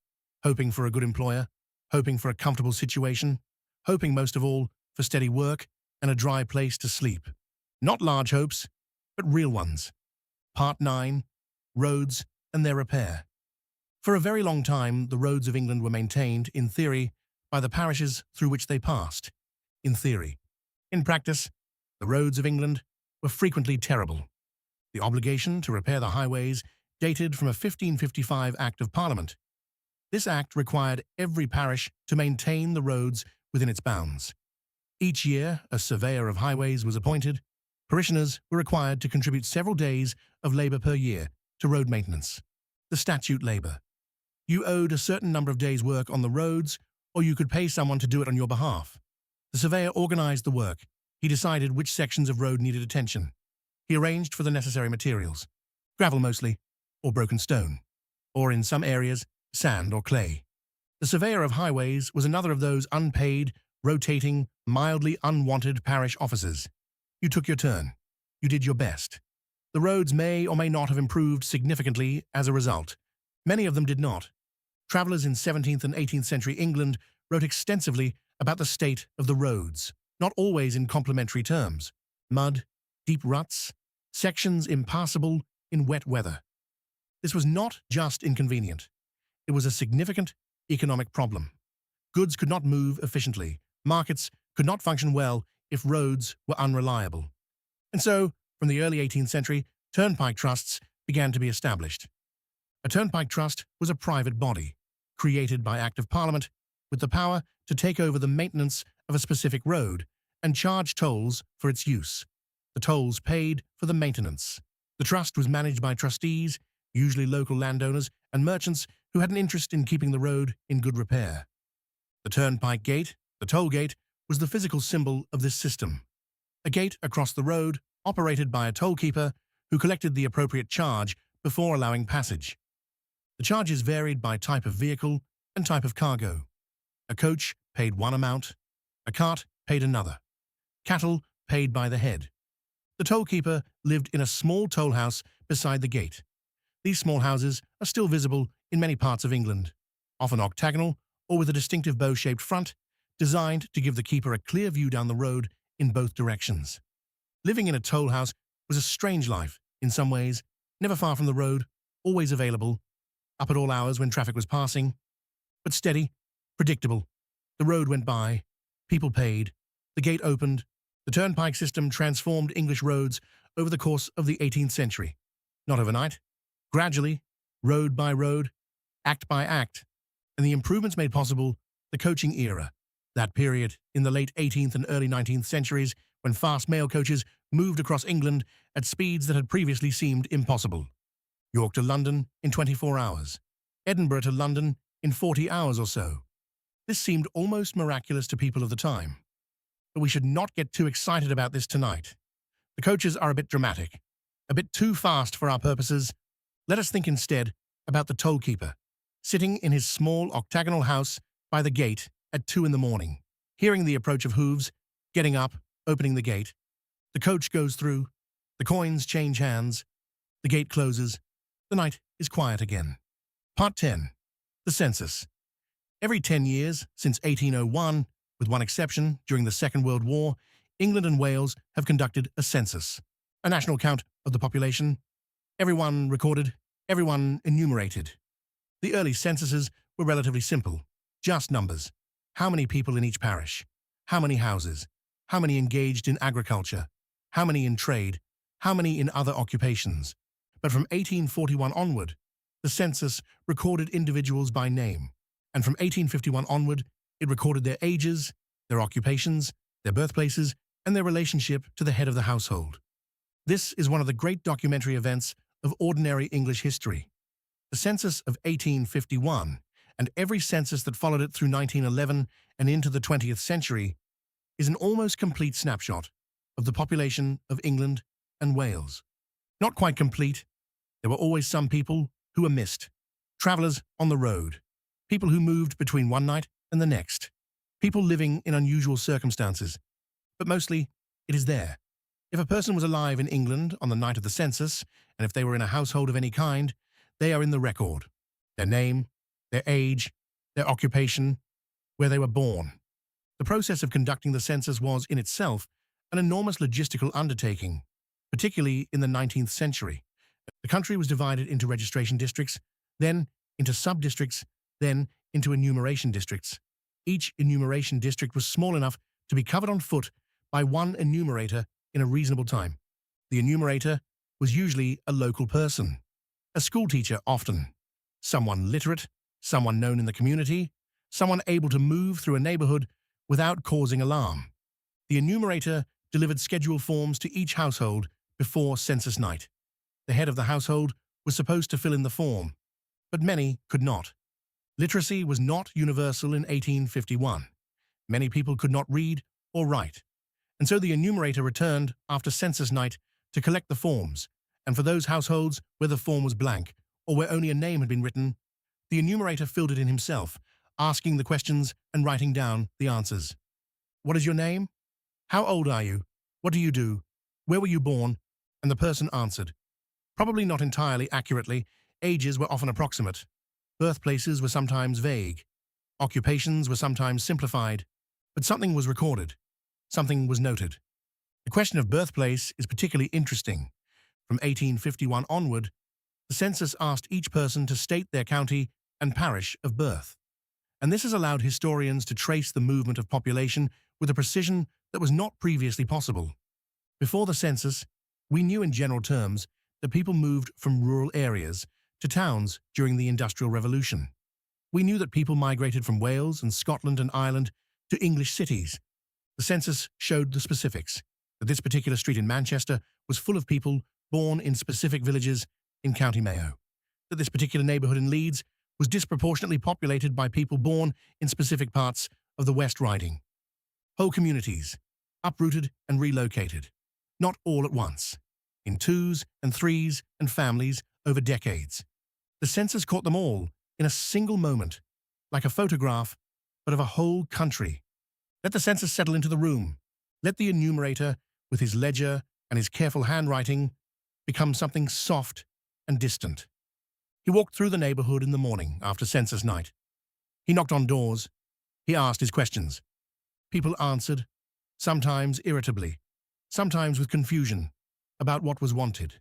hoping for a good employer, hoping for a comfortable situation, hoping most of all for steady work and a dry place to sleep. Not large hopes, but real ones. Part 9. Roads and their repair. For a very long time, the roads of England were maintained, in theory, by the parishes through which they passed. In theory. In practice, the roads of England were frequently terrible. The obligation to repair the highways dated from a 1555 Act of Parliament. This act required every parish to maintain the roads within its bounds. Each year, a surveyor of highways was appointed. Parishioners were required to contribute several days of labour per year to road maintenance. The statute labour. You owed a certain number of days' work on the roads, or you could pay someone to do it on your behalf. The surveyor organised the work. He decided which sections of road needed attention. He arranged for the necessary materials, gravel mostly, or broken stone, or in some areas, sand or clay. The surveyor of highways was another of those unpaid, rotating, mildly unwanted parish officers. You took your turn. You did your best. The roads may or may not have improved significantly as a result. Many of them did not. Travellers in 17th and 18th century England wrote extensively about the state of the roads, not always in complimentary terms. Mud, deep ruts, sections impassable in wet weather. This was not just inconvenient. It was a significant economic problem. Goods could not move efficiently. Markets could not function well if roads were unreliable. And so, from the early 18th century, turnpike trusts began to be established. A turnpike trust was a private body, created by Act of Parliament, with the power to take over the maintenance of a specific road and charge tolls for its use. The tolls paid for the maintenance. The trust was managed by trustees, usually local landowners and merchants who had an interest in keeping the road in good repair. The turnpike gate, the toll gate, was the physical symbol of this system. A gate across the road, operated by a tollkeeper who collected the appropriate charge before allowing passage. The charges varied by type of vehicle and type of cargo. A coach paid one amount, a cart paid another. Cattle paid by the head. The tollkeeper lived in a small toll house beside the gate. These small houses are still visible in many parts of England, often octagonal or with a distinctive bow-shaped front, designed to give the keeper a clear view down the road in both directions. Living in a toll house was a strange life, in some ways, never far from the road, always available, up at all hours when traffic was passing, but steady, predictable. The road went by, people paid, the gate opened. The turnpike system transformed English roads over the course of the 18th century. Not overnight, gradually, road by road, act by act, and the improvements made possible the coaching era, that period in the late 18th and early 19th centuries when fast mail coaches moved across England at speeds that had previously seemed impossible. York to London in 24 hours, Edinburgh to London in 40 hours or so. This seemed almost miraculous to people of the time. But we should not get too excited about this tonight. The coaches are a bit dramatic, a bit too fast for our purposes. Let us think instead about the tollkeeper, sitting in his small octagonal house by the gate at 2 in the morning, hearing the approach of hooves, getting up, opening the gate. The coach goes through, the coins change hands, the gate closes, the night is quiet again. Part 10. The Census. Every 10 years, since 1801, with one exception, during the Second World War, England and Wales have conducted a census, a national count of the population. Everyone recorded, everyone enumerated. The early censuses were relatively simple, just numbers. How many people in each parish? How many houses? How many engaged in agriculture? How many in trade? How many in other occupations? But from 1841 onward, the census recorded individuals by name, and from 1851 onward, it recorded their ages, their occupations, their birthplaces, and their relationship to the head of the household. This is one of the great documentary events of ordinary English history. The census of 1851, and every census that followed it through 1911 and into the 20th century, is an almost complete snapshot of the population of England and Wales. Not quite complete. There were always some people who were missed, travellers on the road, people who moved between one night and the next. people living in unusual circumstances, but mostly it is there. If a person was alive in England on the night of the census, and if they were in a household of any kind, they are in the record. Their name, their age, their occupation, where they were born. The process of conducting the census was, in itself, an enormous logistical undertaking, particularly in the 19th century. The country was divided into registration districts, then into sub-districts, then into enumeration districts. Each enumeration district was small enough to be covered on foot by one enumerator in a reasonable time. The enumerator was usually a local person, a schoolteacher often, someone literate, someone known in the community, someone able to move through a neighborhood without causing alarm. The enumerator delivered schedule forms to each household before census night. The head of the household was supposed to fill in the form, but many could not. Literacy was not universal in 1851. Many people could not read or write, and so the enumerator returned after census night to collect the forms, and for those households where the form was blank or where only a name had been written, the enumerator filled it in himself, asking the questions and writing down the answers. What is your name? How old are you? What do you do? Where were you born? And the person answered. Probably not entirely accurately, ages were often approximate. Birthplaces were sometimes vague. Occupations were sometimes simplified. But something was recorded. Something was noted. The question of birthplace is particularly interesting. From 1851 onward, the census asked each person to state their county and parish of birth. And this has allowed historians to trace the movement of population with a precision that was not previously possible. Before the census, we knew in general terms that people moved from rural areas to towns during the Industrial Revolution. We knew that people migrated from Wales and Scotland and Ireland to English cities. The census showed the specifics, that this particular street in Manchester was full of people born in specific villages in County Mayo, that this particular neighbourhood in Leeds was disproportionately populated by people born in specific parts of the West Riding. Whole communities, uprooted and relocated, not all at once, in twos and threes and families over decades. The census caught them all in a single moment, like a photograph, but of a whole country. Let the census settle into the room. Let the enumerator, with his ledger and his careful handwriting, become something soft and distant. He walked through the neighborhood in the morning after census night. He knocked on doors. He asked his questions. People answered, sometimes irritably, sometimes with confusion about what was wanted,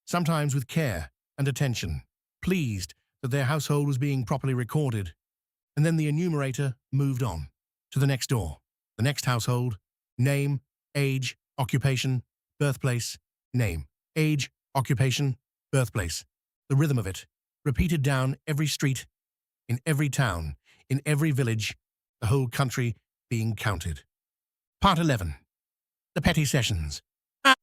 sometimes with care and attention, pleased that their household was being properly recorded. And then the enumerator moved on to the next door, the next household, name, age, occupation, birthplace, name, age, occupation, birthplace. The rhythm of it, repeated down every street, in every town, in every village, the whole country being counted. Part 11. The Petty Sessions.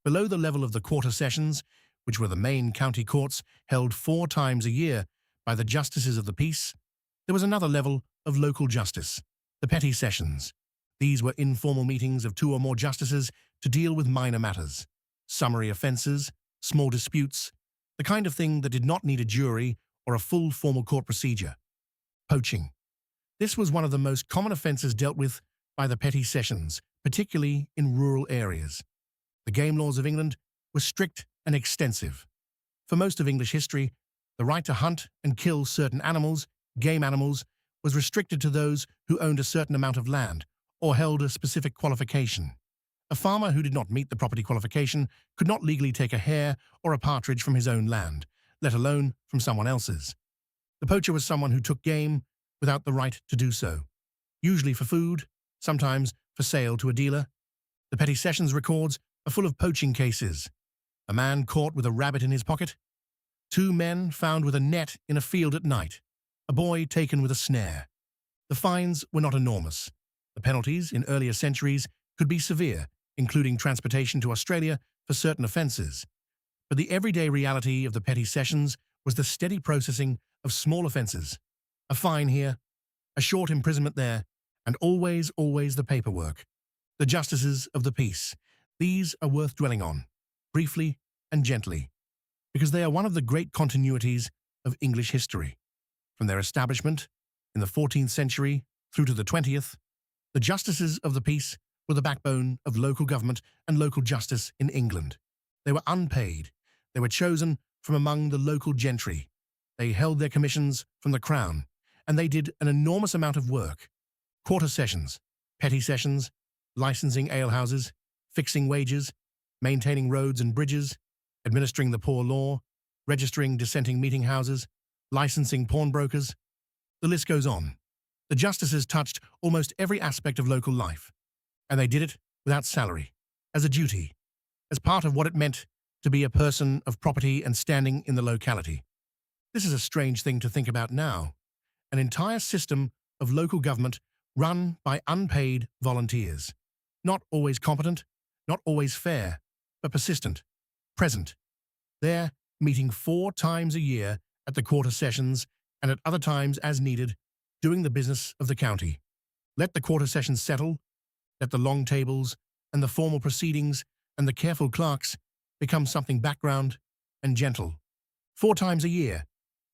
Below the level of the quarter sessions, which were the main county courts held 4 times a year by the justices of the peace, there was another level of local justice, the petty sessions. These were informal meetings of 2 or more justices to deal with minor matters, summary offences, small disputes, the kind of thing that did not need a jury or a full formal court procedure. Poaching. This was one of the most common offences dealt with by the petty sessions, particularly in rural areas. The game laws of England were strict and extensive. For most of English history, the right to hunt and kill certain animals, game animals, was restricted to those who owned a certain amount of land or held a specific qualification. A farmer who did not meet the property qualification could not legally take a hare or a partridge from his own land, let alone from someone else's. The poacher was someone who took game without the right to do so, usually for food, sometimes for sale to a dealer. The petty sessions records are full of poaching cases. A man caught with a rabbit in his pocket. 2 men found with a net in a field at night. A boy taken with a snare. The fines were not enormous. The penalties in earlier centuries could be severe, including transportation to Australia for certain offences. But the everyday reality of the petty sessions was the steady processing of small offences. A fine here, a short imprisonment there, and always the paperwork. The justices of the peace. These are worth dwelling on, briefly and gently, because they are one of the great continuities of English history. From their establishment in the 14th century through to the 20th, The justices of the peace were the backbone of local government and local justice in England. They were unpaid. They were chosen from among the local gentry. They held their commissions from the crown, and they did an enormous amount of work. Quarter sessions, petty sessions, licensing alehouses, fixing wages, maintaining roads and bridges, administering the poor law, registering dissenting meeting houses, licensing pawnbrokers. The list goes on. The justices touched almost every aspect of local life, and they did it without salary, as a duty, as part of what it meant to be a person of property and standing in the locality. This is a strange thing to think about now, an entire system of local government run by unpaid volunteers, not always competent, not always fair, but persistent, present. There, meeting 4 times a year at the quarter sessions and at other times as needed, doing the business of the county. Let the quarter sessions settle, let the long tables and the formal proceedings and the careful clerks become something background and gentle. 4 times a year,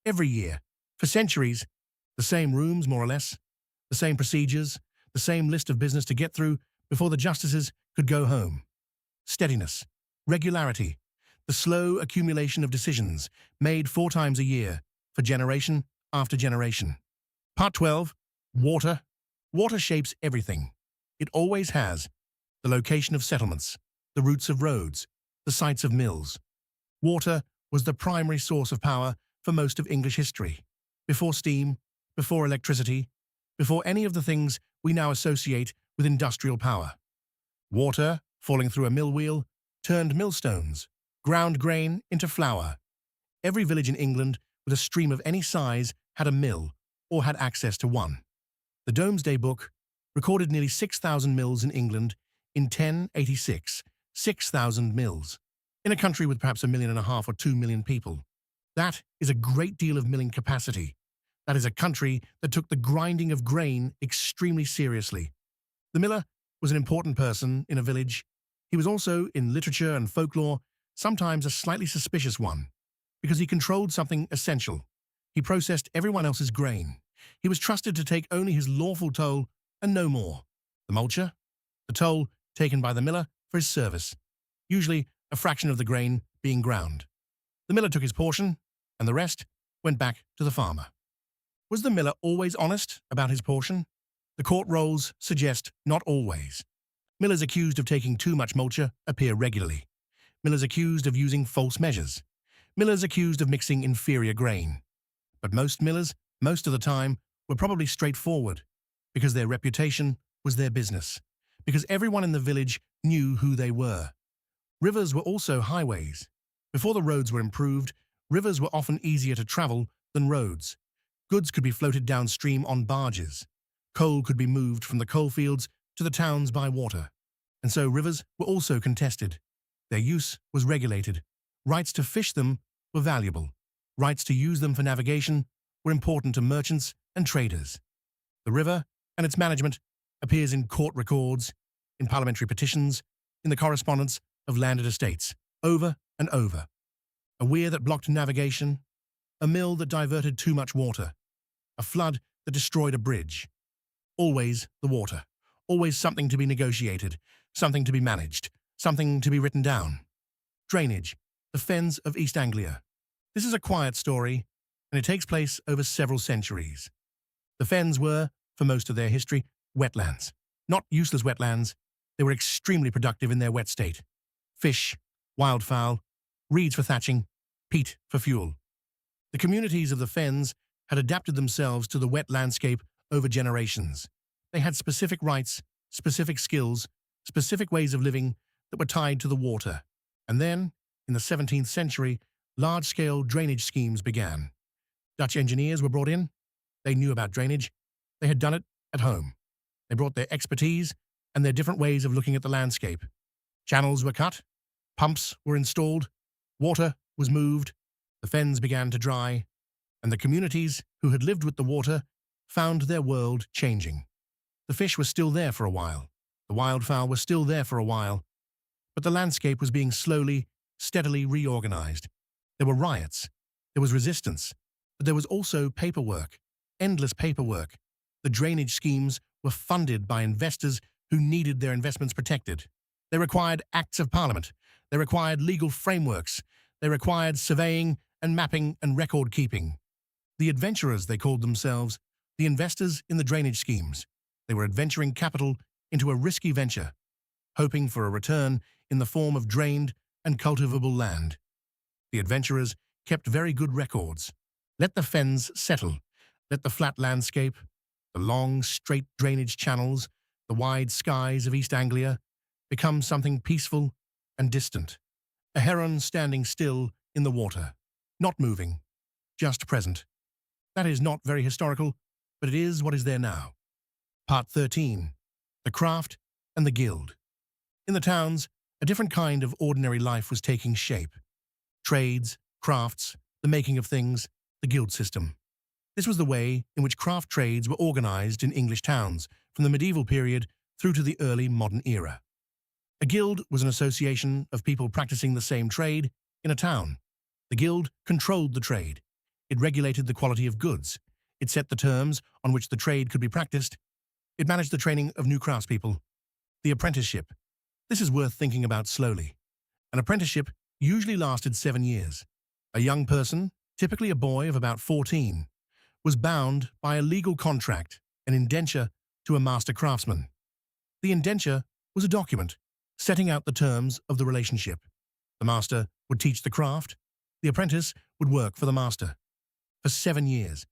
every year, for centuries, the same rooms more or less, the same procedures, the same list of business to get through before the justices could go home. Steadiness, regularity, the slow accumulation of decisions made 4 times a year for generation after generation. Part 12. Water. Water shapes everything. It always has. The location of settlements, the routes of roads, the sites of mills. Water was the primary source of power for most of English history. Before steam, before electricity, before any of the things we now associate with industrial power. Water, falling through a mill wheel, turned millstones, ground grain into flour. Every village in England with a stream of any size had a mill or had access to one. The Domesday Book recorded nearly 6,000 mills in England in 1086. 6,000 mills. In a country with perhaps 1.5 million or 2 million people. That is a great deal of milling capacity. That is a country that took the grinding of grain extremely seriously. The miller was an important person in a village. He was also, in literature and folklore, sometimes a slightly suspicious one, because he controlled something essential. He processed everyone else's grain. He was trusted to take only his lawful toll and no more. The multure, the toll taken by the miller for his service, usually a fraction of the grain being ground. The miller took his portion, and the rest went back to the farmer. Was the miller always honest about his portion? The court rolls suggest not always. Millers accused of taking too much multure appear regularly. Millers accused of using false measures. Millers accused of mixing inferior grain. But most millers, most of the time, were probably straightforward, because their reputation was their business, because everyone in the village knew who they were. Rivers were also highways. Before the roads were improved, rivers were often easier to travel than roads. Goods could be floated downstream on barges. Coal could be moved from the coalfields to the towns by water. And so rivers were also contested. Their use was regulated. Rights to fish them were valuable. Rights to use them for navigation were important to merchants and traders. The river and its management appears in court records, in parliamentary petitions, in the correspondence of landed estates, over and over. A weir that blocked navigation, a mill that diverted too much water, a flood that destroyed a bridge. Always the water, always something to be negotiated, something to be managed, something to be written down. Drainage, the fens of East Anglia. This is a quiet story, and it takes place over several centuries. The fens were, for most of their history, wetlands. Not useless wetlands, they were extremely productive in their wet state. Fish, wildfowl, reeds for thatching, peat for fuel. The communities of the fens had adapted themselves to the wet landscape over generations. They had specific rights, specific skills, specific ways of living that were tied to the water. And then, in the 17th century, large-scale drainage schemes began. Dutch engineers were brought in. They knew about drainage. They had done it at home. They brought their expertise and their different ways of looking at the landscape. Channels were cut. Pumps were installed. Water was moved. The fens began to dry. And the communities who had lived with the water found their world changing. The fish were still there for a while. The wildfowl were still there for a while. But the landscape was being slowly, steadily reorganized. There were riots. There was resistance. But there was also paperwork, endless paperwork. The drainage schemes were funded by investors who needed their investments protected. They required acts of parliament. They required legal frameworks. They required surveying and mapping and record keeping. The adventurers, they called themselves, the investors in the drainage schemes. They were adventuring capital into a risky venture, hoping for a return in the form of drained and cultivable land. The adventurers kept very good records. Let the fens settle. Let the flat landscape, the long, straight drainage channels, the wide skies of East Anglia become something peaceful and distant. A heron standing still in the water, not moving, just present. That is not very historical, but it is what is there now. Part 13. The Craft and the Guild. In the towns, a different kind of ordinary life was taking shape. Trades, crafts, the making of things, the guild system. This was the way in which craft trades were organized in English towns from the medieval period through to the early modern era. A guild was an association of people practicing the same trade in a town. The guild controlled the trade. It regulated the quality of goods. It set the terms on which the trade could be practiced. It managed the training of new craftspeople. The apprenticeship. This is worth thinking about slowly. An apprenticeship usually lasted 7 years. A young person, typically a boy of about 14, was bound by a legal contract, an indenture, to a master craftsman. The indenture was a document setting out the terms of the relationship. The master would teach the craft. The apprentice would work for the master. For 7 years,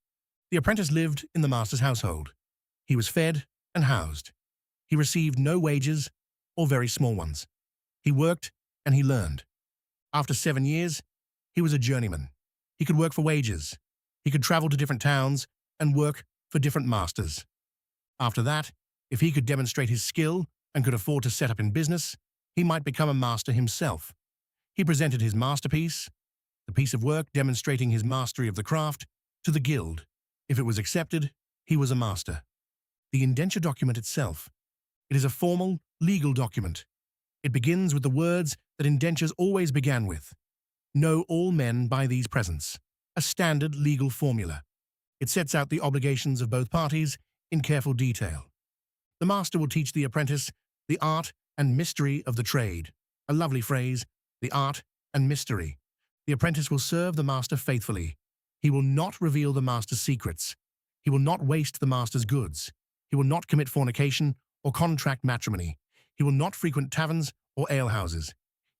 the apprentice lived in the master's household. He was fed and housed. He received no wages or very small ones. He worked and he learned. After 7 years, he was a journeyman. He could work for wages. He could travel to different towns and work for different masters. After that, if he could demonstrate his skill and could afford to set up in business, he might become a master himself. He presented his masterpiece, the piece of work demonstrating his mastery of the craft, to the guild. If it was accepted, he was a master. The indenture document itself. It is a formal, legal document. It begins with the words that indentures always began with. Know all men by these presents. A standard legal formula. It sets out the obligations of both parties in careful detail. The master will teach the apprentice the art and mystery of the trade. A lovely phrase, the art and mystery. The apprentice will serve the master faithfully. He will not reveal the master's secrets. He will not waste the master's goods. He will not commit fornication or contract matrimony. He will not frequent taverns or alehouses.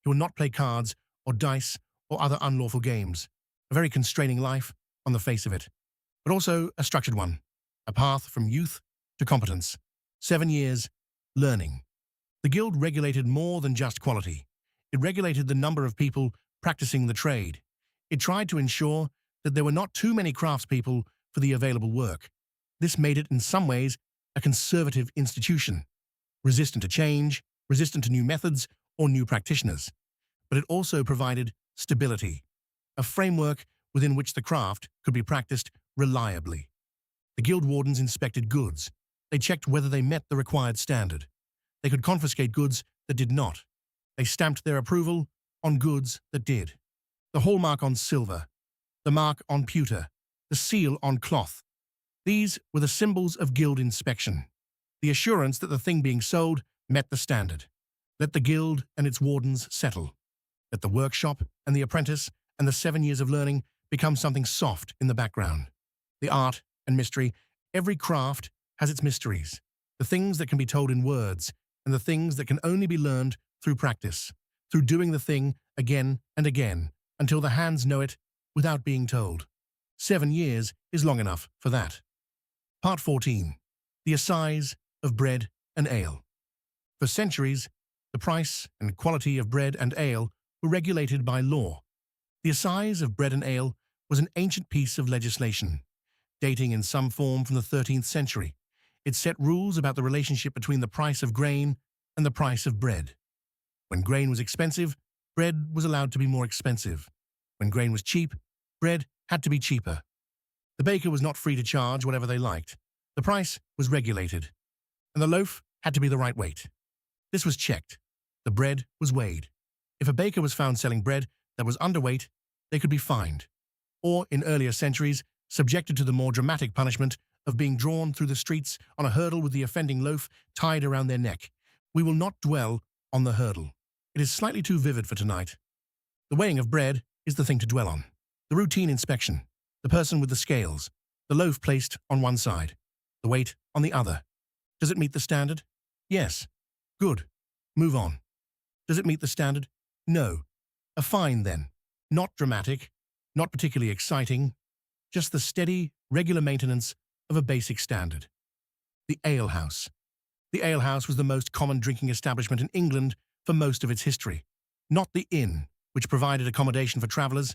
He will not play cards or dice or other unlawful games. A very constraining life on the face of it, but also a structured one. A path from youth to competence. 7 years, learning. The guild regulated more than just quality. It regulated the number of people practicing the trade. It tried to ensure that there were not too many craftspeople for the available work. This made it, in some ways, a conservative institution, resistant to change, resistant to new methods or new practitioners. But it also provided stability, a framework within which the craft could be practiced reliably. The guild wardens inspected goods. They checked whether they met the required standard. They could confiscate goods that did not. They stamped their approval on goods that did. The hallmark on silver, the mark on pewter, the seal on cloth. These were the symbols of guild inspection, the assurance that the thing being sold met the standard. Let the guild and its wardens settle. Let the workshop and the apprentice and the 7 years of learning become something soft in the background. The art and mystery, every craft has its mysteries, the things that can be told in words and the things that can only be learned through practice, through doing the thing again and again until the hands know it without being told. 7 years is long enough for that. Part 14. The assize of bread and ale. For centuries, the price and quality of bread and ale were regulated by law. The assize of bread and ale was an ancient piece of legislation, dating in some form from the 13th century. It set rules about the relationship between the price of grain and the price of bread. When grain was expensive, bread was allowed to be more expensive. When grain was cheap, bread had to be cheaper. The baker was not free to charge whatever they liked. The price was regulated, and the loaf had to be the right weight. This was checked. The bread was weighed. If a baker was found selling bread that was underweight, they could be fined, or, in earlier centuries, subjected to the more dramatic punishment of being drawn through the streets on a hurdle with the offending loaf tied around their neck. We will not dwell on the hurdle. It is slightly too vivid for tonight. The weighing of bread is the thing to dwell on. The routine inspection, the person with the scales, the loaf placed on one side, the weight on the other. Does it meet the standard? Yes. Good. Move on. Does it meet the standard? No. A fine, then. Not dramatic, not particularly exciting, just the steady, regular maintenance of a basic standard. The alehouse. The alehouse was the most common drinking establishment in England for most of its history. Not the inn, which provided accommodation for travellers,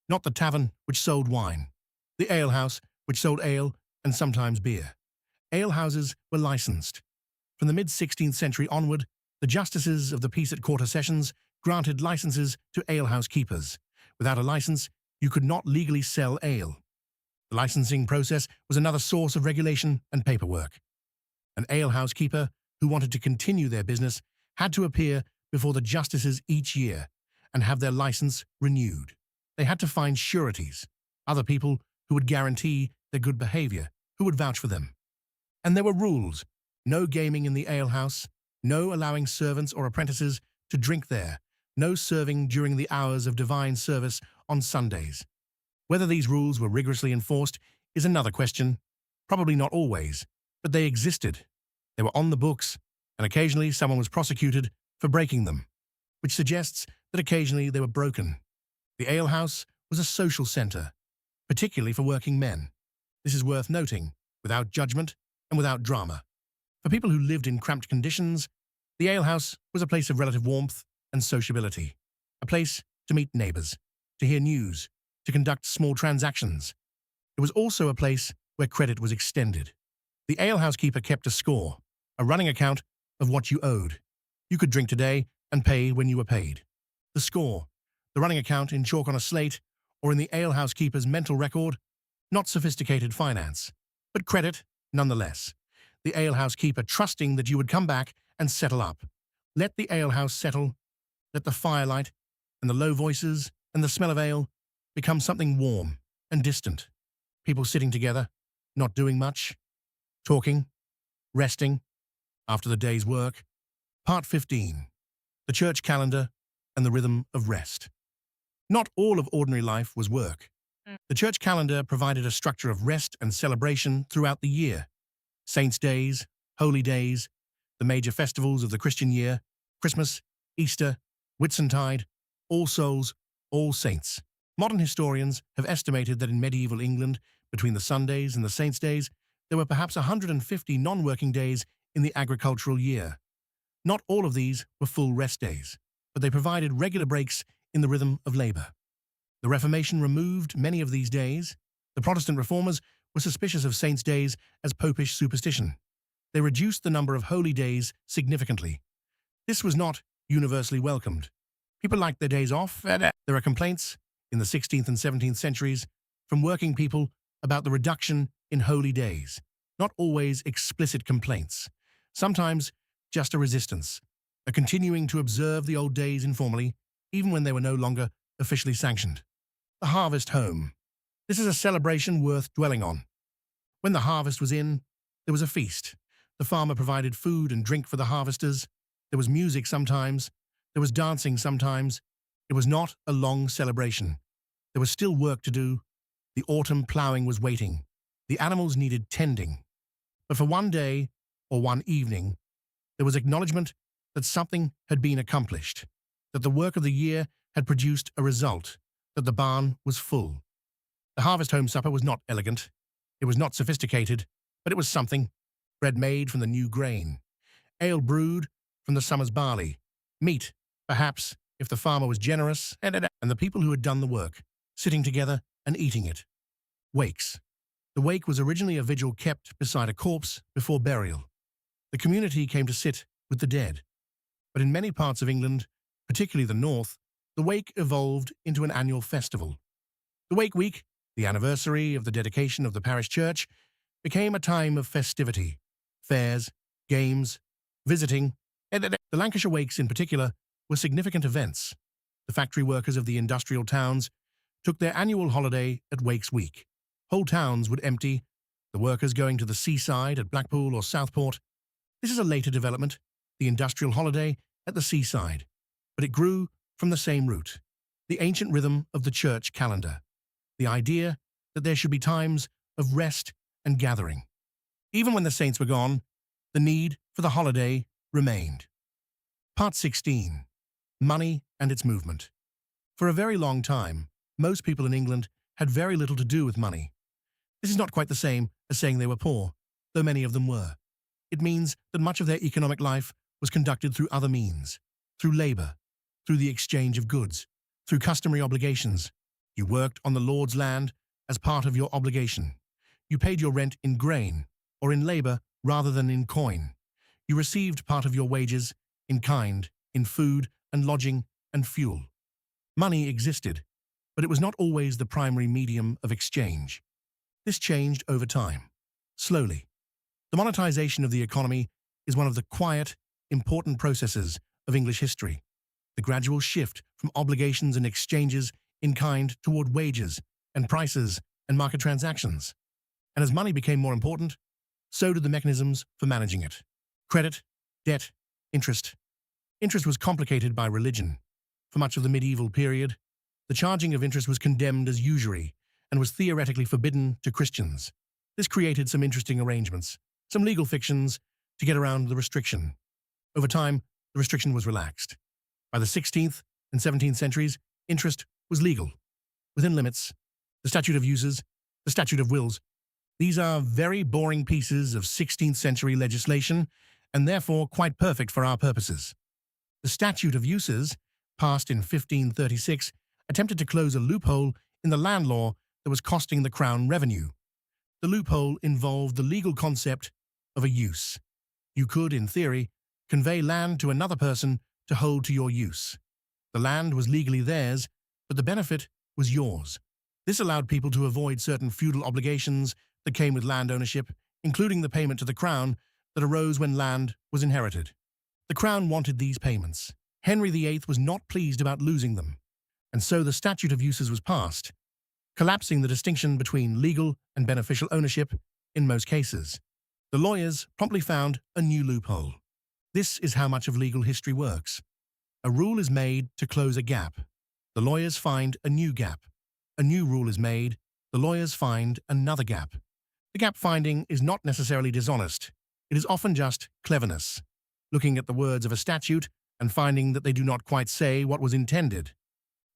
not the tavern, which sold wine. The alehouse, which sold ale and sometimes beer. Alehouses were licensed. From the mid-16th century onward, the justices of the peace at quarter sessions granted licenses to alehouse keepers. Without a license, you could not legally sell ale. The licensing process was another source of regulation and paperwork. An alehouse keeper who wanted to continue their business had to appear before the justices each year and have their license renewed. They had to find sureties, other people who would guarantee their good behavior, who would vouch for them. And there were rules: no gaming in the alehouse, no allowing servants or apprentices to drink there, no serving during the hours of divine service on Sundays. Whether these rules were rigorously enforced is another question. Probably not always, but they existed. They were on the books, and occasionally someone was prosecuted for breaking them, which suggests that occasionally they were broken. The alehouse was a social centre, particularly for working men. This is worth noting, without judgment and without drama. For people who lived in cramped conditions, the alehouse was a place of relative warmth and sociability, a place to meet neighbours, to hear news, to conduct small transactions. It was also a place where credit was extended. The alehouse keeper kept a score, a running account of what you owed. You could drink today and pay when you were paid. The score, the running account in chalk on a slate, or in the alehouse keeper's mental record, not sophisticated finance, but credit nonetheless. The alehouse keeper trusting that you would come back and settle up. Let the alehouse settle. Let the firelight and the low voices and the smell of ale become something warm and distant. People sitting together, not doing much, talking, resting, after the day's work. Part 15. The church calendar and the rhythm of rest. Not all of ordinary life was work. The church calendar provided a structure of rest and celebration throughout the year. Saints' days, holy days, the major festivals of the Christian year, Christmas, Easter, Whitsuntide, All Souls, All Saints. Modern historians have estimated that in medieval England, between the Sundays and the Saints' days, there were perhaps 150 non-working days in the agricultural year. Not all of these were full rest days, but they provided regular breaks in the rhythm of labour. The Reformation removed many of these days. The Protestant reformers were suspicious of saints' days as popish superstition. They reduced the number of holy days significantly. This was not universally welcomed. People liked their days off. There are complaints in the 16th and 17th centuries from working people about the reduction in holy days. Not always explicit complaints. Sometimes just a resistance, a continuing to observe the old days informally, even when they were no longer officially sanctioned. The harvest home. This is a celebration worth dwelling on. When the harvest was in, there was a feast. The farmer provided food and drink for the harvesters. There was music sometimes. There was dancing sometimes. It was not a long celebration. There was still work to do. The autumn ploughing was waiting. The animals needed tending. But for one day, or one evening, there was acknowledgement that something had been accomplished, that the work of the year had produced a result, that the barn was full. The harvest home supper was not elegant. It was not sophisticated, but it was something. Bread made from the new grain. Ale brewed from the summer's barley. Meat, perhaps, if the farmer was generous, and the people who had done the work, sitting together and eating it. Wakes. The wake was originally a vigil kept beside a corpse before burial. The community came to sit with the dead. But in many parts of England, particularly the north, the wake evolved into an annual festival. The Wake Week, the anniversary of the dedication of the parish church, became a time of festivity, fairs, games, visiting. The Lancashire Wakes in particular were significant events. The factory workers of the industrial towns took their annual holiday at Wakes Week. Whole towns would empty, the workers going to the seaside at Blackpool or Southport. This is a later development, the industrial holiday at the seaside, but it grew from the same root, the ancient rhythm of the church calendar, the idea that there should be times of rest and gathering. Even when the saints were gone, the need for the holiday remained. Part 16. Money and its movement. For a very long time, most people in England had very little to do with money. This is not quite the same as saying they were poor, though many of them were. It means that much of their economic life was conducted through other means, through labor, through the exchange of goods, through customary obligations. You worked on the Lord's land as part of your obligation. You paid your rent in grain or in labor rather than in coin. You received part of your wages in kind, in food and lodging and fuel. Money existed, but it was not always the primary medium of exchange. This changed over time, slowly. The monetization of the economy is one of the quiet, important processes of English history. The gradual shift from obligations and exchanges in kind toward wages and prices and market transactions. And as money became more important, so did the mechanisms for managing it. Credit, debt, interest. Interest was complicated by religion. For much of the medieval period, the charging of interest was condemned as usury and was theoretically forbidden to Christians. This created some interesting arrangements, some legal fictions to get around the restriction. Over time, the restriction was relaxed. By the 16th and 17th centuries, interest was legal, within limits. The Statute of Uses, the Statute of Wills. These are very boring pieces of 16th century legislation and therefore quite perfect for our purposes. The Statute of Uses, passed in 1536, attempted to close a loophole in the land law that was costing the Crown revenue. The loophole involved the legal concept of a use. You could, in theory, convey land to another person to hold to your use. The land was legally theirs, but the benefit was yours. This allowed people to avoid certain feudal obligations that came with land ownership, including the payment to the Crown that arose when land was inherited. The Crown wanted these payments. Henry VIII was not pleased about losing them, and so the Statute of Uses was passed, collapsing the distinction between legal and beneficial ownership in most cases. The lawyers promptly found a new loophole. This is how much of legal history works. A rule is made to close a gap. The lawyers find a new gap. A new rule is made. The lawyers find another gap. The gap finding is not necessarily dishonest. It is often just cleverness, looking at the words of a statute and finding that they do not quite say what was intended.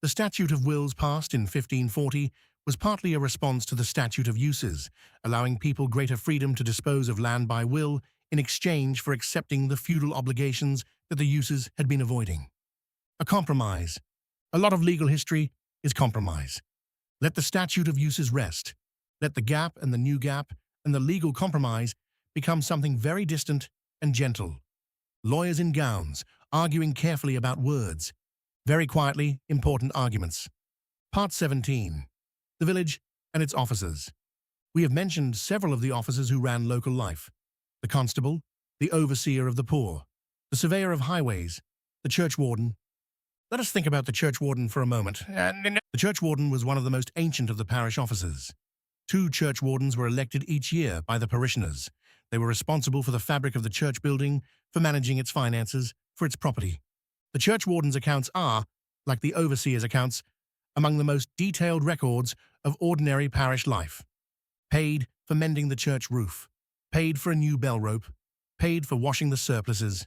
The Statute of Wills, passed in 1540, was partly a response to the Statute of Uses, allowing people greater freedom to dispose of land by will in exchange for accepting the feudal obligations that the Uses had been avoiding. A compromise. A lot of legal history is compromise. Let the Statute of Uses rest. Let the gap and the new gap and the legal compromise become something very distant and gentle. Lawyers in gowns, arguing carefully about words. Very quietly, important arguments. Part 17. The village and its officers. We have mentioned several of the officers who ran local life. The constable, the overseer of the poor, the surveyor of highways, the churchwarden. Let us think about the churchwarden for a moment. The churchwarden was one of the most ancient of the parish officers. 2 churchwardens were elected each year by the parishioners. They were responsible for the fabric of the church building, for managing its finances, for its property. The churchwarden's accounts are, like the overseer's accounts, among the most detailed records of ordinary parish life. Paid for mending the church roof, paid for a new bell rope, paid for washing the surplices,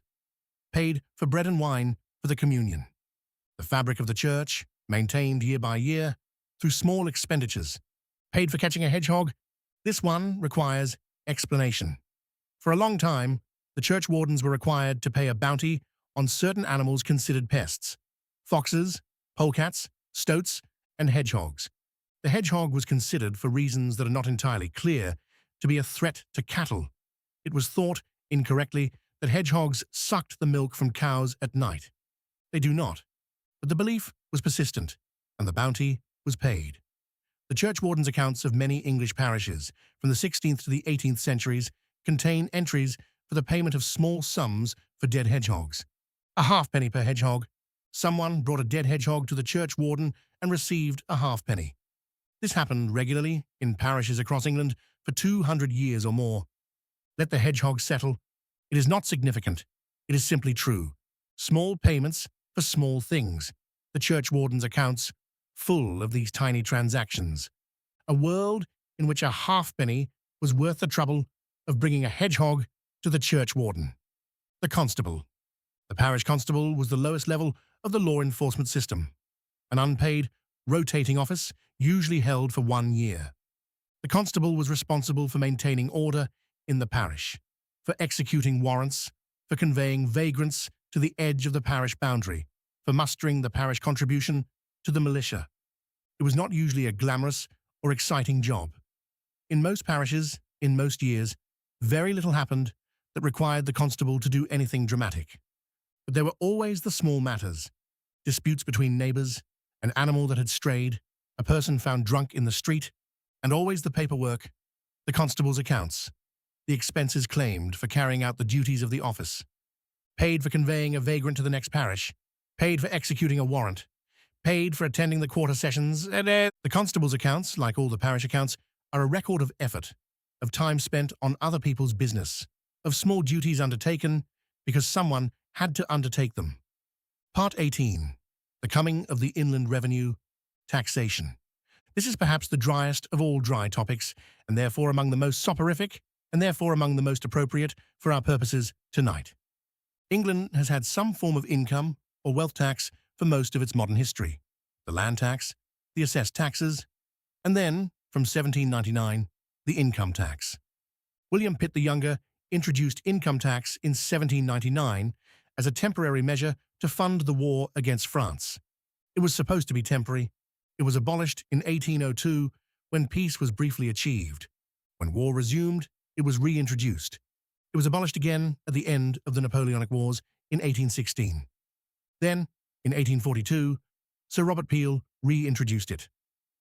paid for bread and wine for the communion. The fabric of the church, maintained year by year, through small expenditures. Paid for catching a hedgehog? This one requires explanation. For a long time, the churchwardens were required to pay a bounty on certain animals considered pests: foxes, polecats, stoats, and hedgehogs. The hedgehog was considered, for reasons that are not entirely clear, to be a threat to cattle. It was thought, incorrectly, that hedgehogs sucked the milk from cows at night. They do not, but the belief was persistent, and the bounty was paid. The churchwarden's accounts of many English parishes, from the 16th to the 18th centuries, contain entries for the payment of small sums for dead hedgehogs. A halfpenny per hedgehog. Someone brought a dead hedgehog to the churchwarden and received a halfpenny. This happened regularly in parishes across England for 200 years or more. Let the hedgehog settle. It is not significant. It is simply true. Small payments for small things. The church warden's accounts full of these tiny transactions. A world in which a halfpenny was worth the trouble of bringing a hedgehog to the church warden. The constable. The parish constable was the lowest level of the law enforcement system, an unpaid, rotating office usually held for 1 year. The constable was responsible for maintaining order in the parish, for executing warrants, for conveying vagrants to the edge of the parish boundary, for mustering the parish contribution to the militia. It was not usually a glamorous or exciting job. In most parishes, in most years, very little happened that required the constable to do anything dramatic. But there were always the small matters, disputes between neighbors, an animal that had strayed, a person found drunk in the street, and always the paperwork, the constable's accounts, the expenses claimed for carrying out the duties of the office, paid for conveying a vagrant to the next parish, paid for executing a warrant, paid for attending the quarter sessions. The constable's accounts, like all the parish accounts, are a record of effort, of time spent on other people's business, of small duties undertaken because someone had to undertake them. Part 18. The Coming of the Inland Revenue, Taxation. This is perhaps the driest of all dry topics, and therefore among the most soporific, and therefore among the most appropriate for our purposes tonight. England has had some form of income or wealth tax for most of its modern history. The land tax, the assessed taxes, and then, from 1799, the income tax. William Pitt the Younger introduced income tax in 1799 as a temporary measure to fund the war against France. It was supposed to be temporary. It was abolished in 1802 when peace was briefly achieved. When war resumed, it was reintroduced. It was abolished again at the end of the Napoleonic Wars in 1816. Then, in 1842, Sir Robert Peel reintroduced it,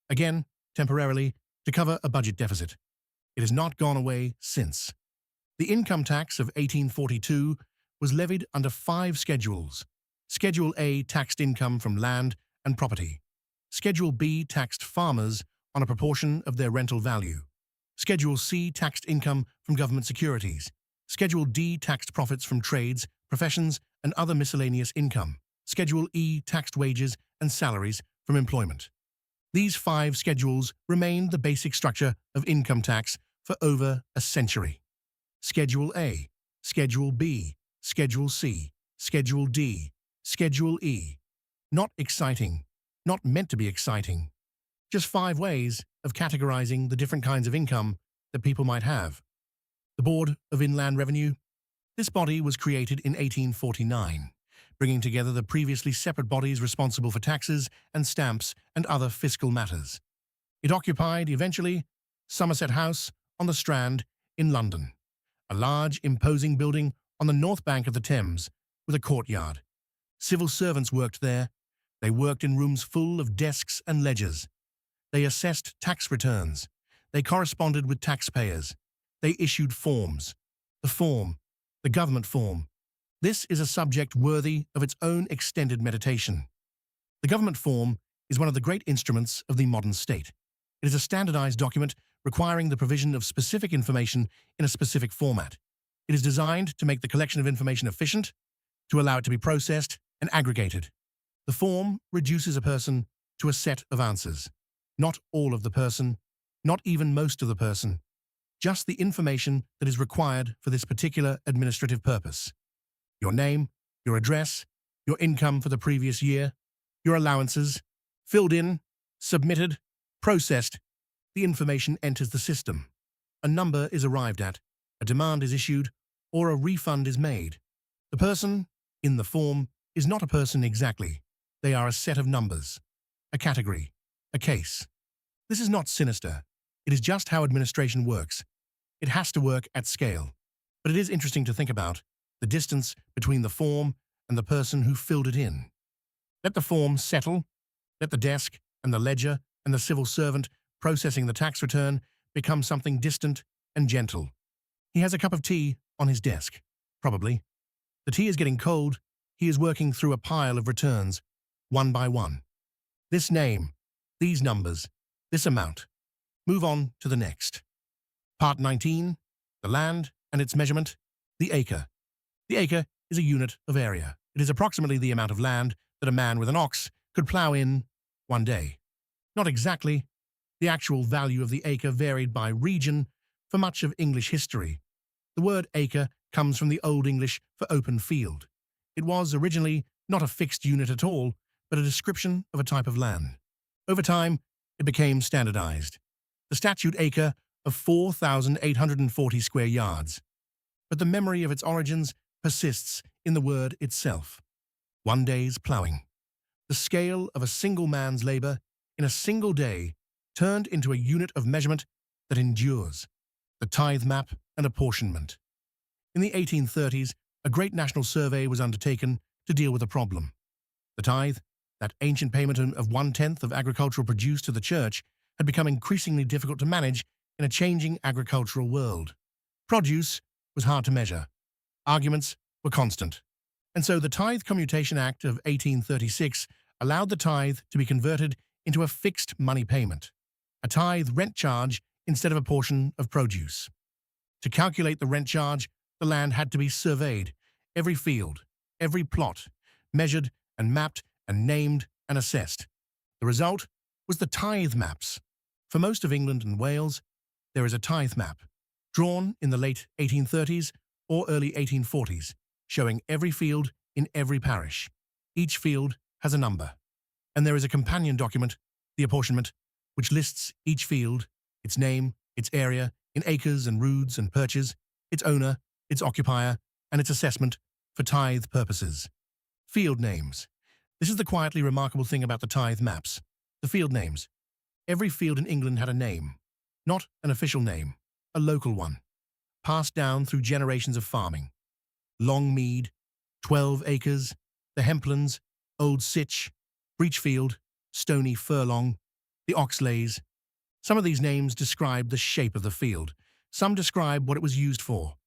again, temporarily, to cover a budget deficit. It has not gone away since. The income tax of 1842 was levied under 5 schedules. Schedule A taxed income from land and property. Schedule B taxed farmers on a proportion of their rental value. Schedule C taxed income from government securities. Schedule D taxed profits from trades, professions, and other miscellaneous income. Schedule E taxed wages and salaries from employment. These 5 schedules remained the basic structure of income tax for over a century. Schedule A, Schedule B, Schedule C, Schedule D, Schedule E. Not exciting, not meant to be exciting. Just 5 ways of categorizing the different kinds of income that people might have. The Board of Inland Revenue. This body was created in 1849, bringing together the previously separate bodies responsible for taxes and stamps and other fiscal matters. It occupied, eventually, Somerset House on the Strand in London, a large, imposing building on the north bank of the Thames with a courtyard. Civil servants worked there. They worked in rooms full of desks and ledgers. They assessed tax returns. They corresponded with taxpayers. They issued forms. The government form. This is a subject worthy of its own extended meditation. The government form is one of the great instruments of the modern state. It is a standardized document requiring the provision of specific information in a specific format. It is designed to make the collection of information efficient, to allow it to be processed and aggregated. The form reduces a person to a set of answers. Not all of the person, not even most of the person, just the information that is required for this particular administrative purpose. Your name, your address, your income for the previous year, your allowances, filled in, submitted, processed. The information enters the system. A number is arrived at, a demand is issued, or a refund is made. The person in the form is not a person exactly. They are a set of numbers, a category, a case. This is not sinister. It is just how administration works. It has to work at scale. But it is interesting to think about the distance between the form and the person who filled it in. Let the form settle. Let the desk and the ledger and the civil servant processing the tax return become something distant and gentle. He has a cup of tea on his desk, probably. The tea is getting cold. He is working through a pile of returns, one by one. This name, these numbers, this amount. Move on to the next. Part 19, the land and its measurement, the acre. The acre is a unit of area. It is approximately the amount of land that a man with an ox could plow in one day. Not exactly. The actual value of the acre varied by region for much of English history. The word acre comes from the Old English for open field. It was originally not a fixed unit at all, but a description of a type of land. Over time, it became standardized. The statute acre of 4,840 square yards. But the memory of its origins persists in the word itself. One day's ploughing. The scale of a single man's labor in a single day turned into a unit of measurement that endures. The tithe map and apportionment. In the 1830s, a great national survey was undertaken to deal with the problem. The tithe, that ancient payment of 1/10 of agricultural produce to the church, had become increasingly difficult to manage in a changing agricultural world. Produce was hard to measure. Arguments were constant. And so the Tithe Commutation Act of 1836 allowed the tithe to be converted into a fixed money payment, a tithe rent charge instead of a portion of produce. To calculate the rent charge, the land had to be surveyed, every field, every plot, measured and mapped and named and assessed. The result was the tithe maps. For most of England and Wales, there is a tithe map, drawn in the late 1830s or early 1840s, showing every field in every parish. Each field has a number. And there is a companion document, the apportionment, which lists each field, its name, its area, in acres and roods and perches, its owner, its occupier, and its assessment for tithe purposes. Field names. This is the quietly remarkable thing about the tithe maps. The field names. Every field in England had a name. Not an official name, a local one, passed down through generations of farming. Longmead, 12 acres, the Hemplands, Old Sitch, Breachfield, Stony Furlong, the Oxleys. Some of these names describe the shape of the field. Some describe what it was used for.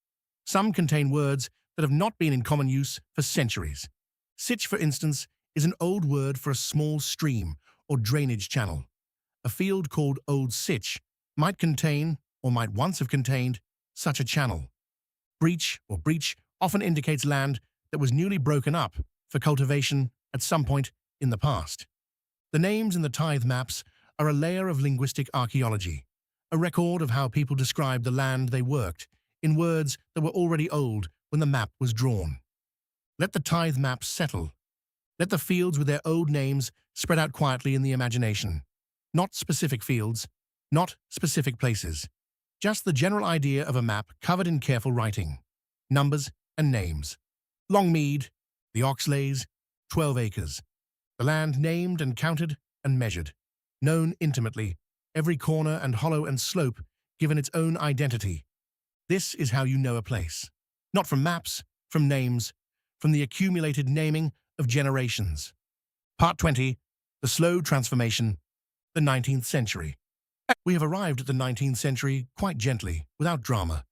Some contain words that have not been in common use for centuries. Sitch, for instance, is an old word for a small stream or drainage channel. A field called Old Sitch might contain, or might once have contained, such a channel. Breach or breach often indicates land that was newly broken up for cultivation at some point in the past. The names in the tithe maps are a layer of linguistic archaeology, a record of how people described the land they worked in words that were already old when the map was drawn. Let the tithe maps settle. Let the fields with their old names spread out quietly in the imagination. Not specific fields, not specific places, just the general idea of a map covered in careful writing, numbers and names. Longmead, the Oxleys, 12 acres. The land named and counted and measured, known intimately, every corner and hollow and slope given its own identity. This is how you know a place. Not from maps, from names, from the accumulated naming of generations. Part 20, the slow transformation, the 19th century. We have arrived at the 19th century quite gently, without drama.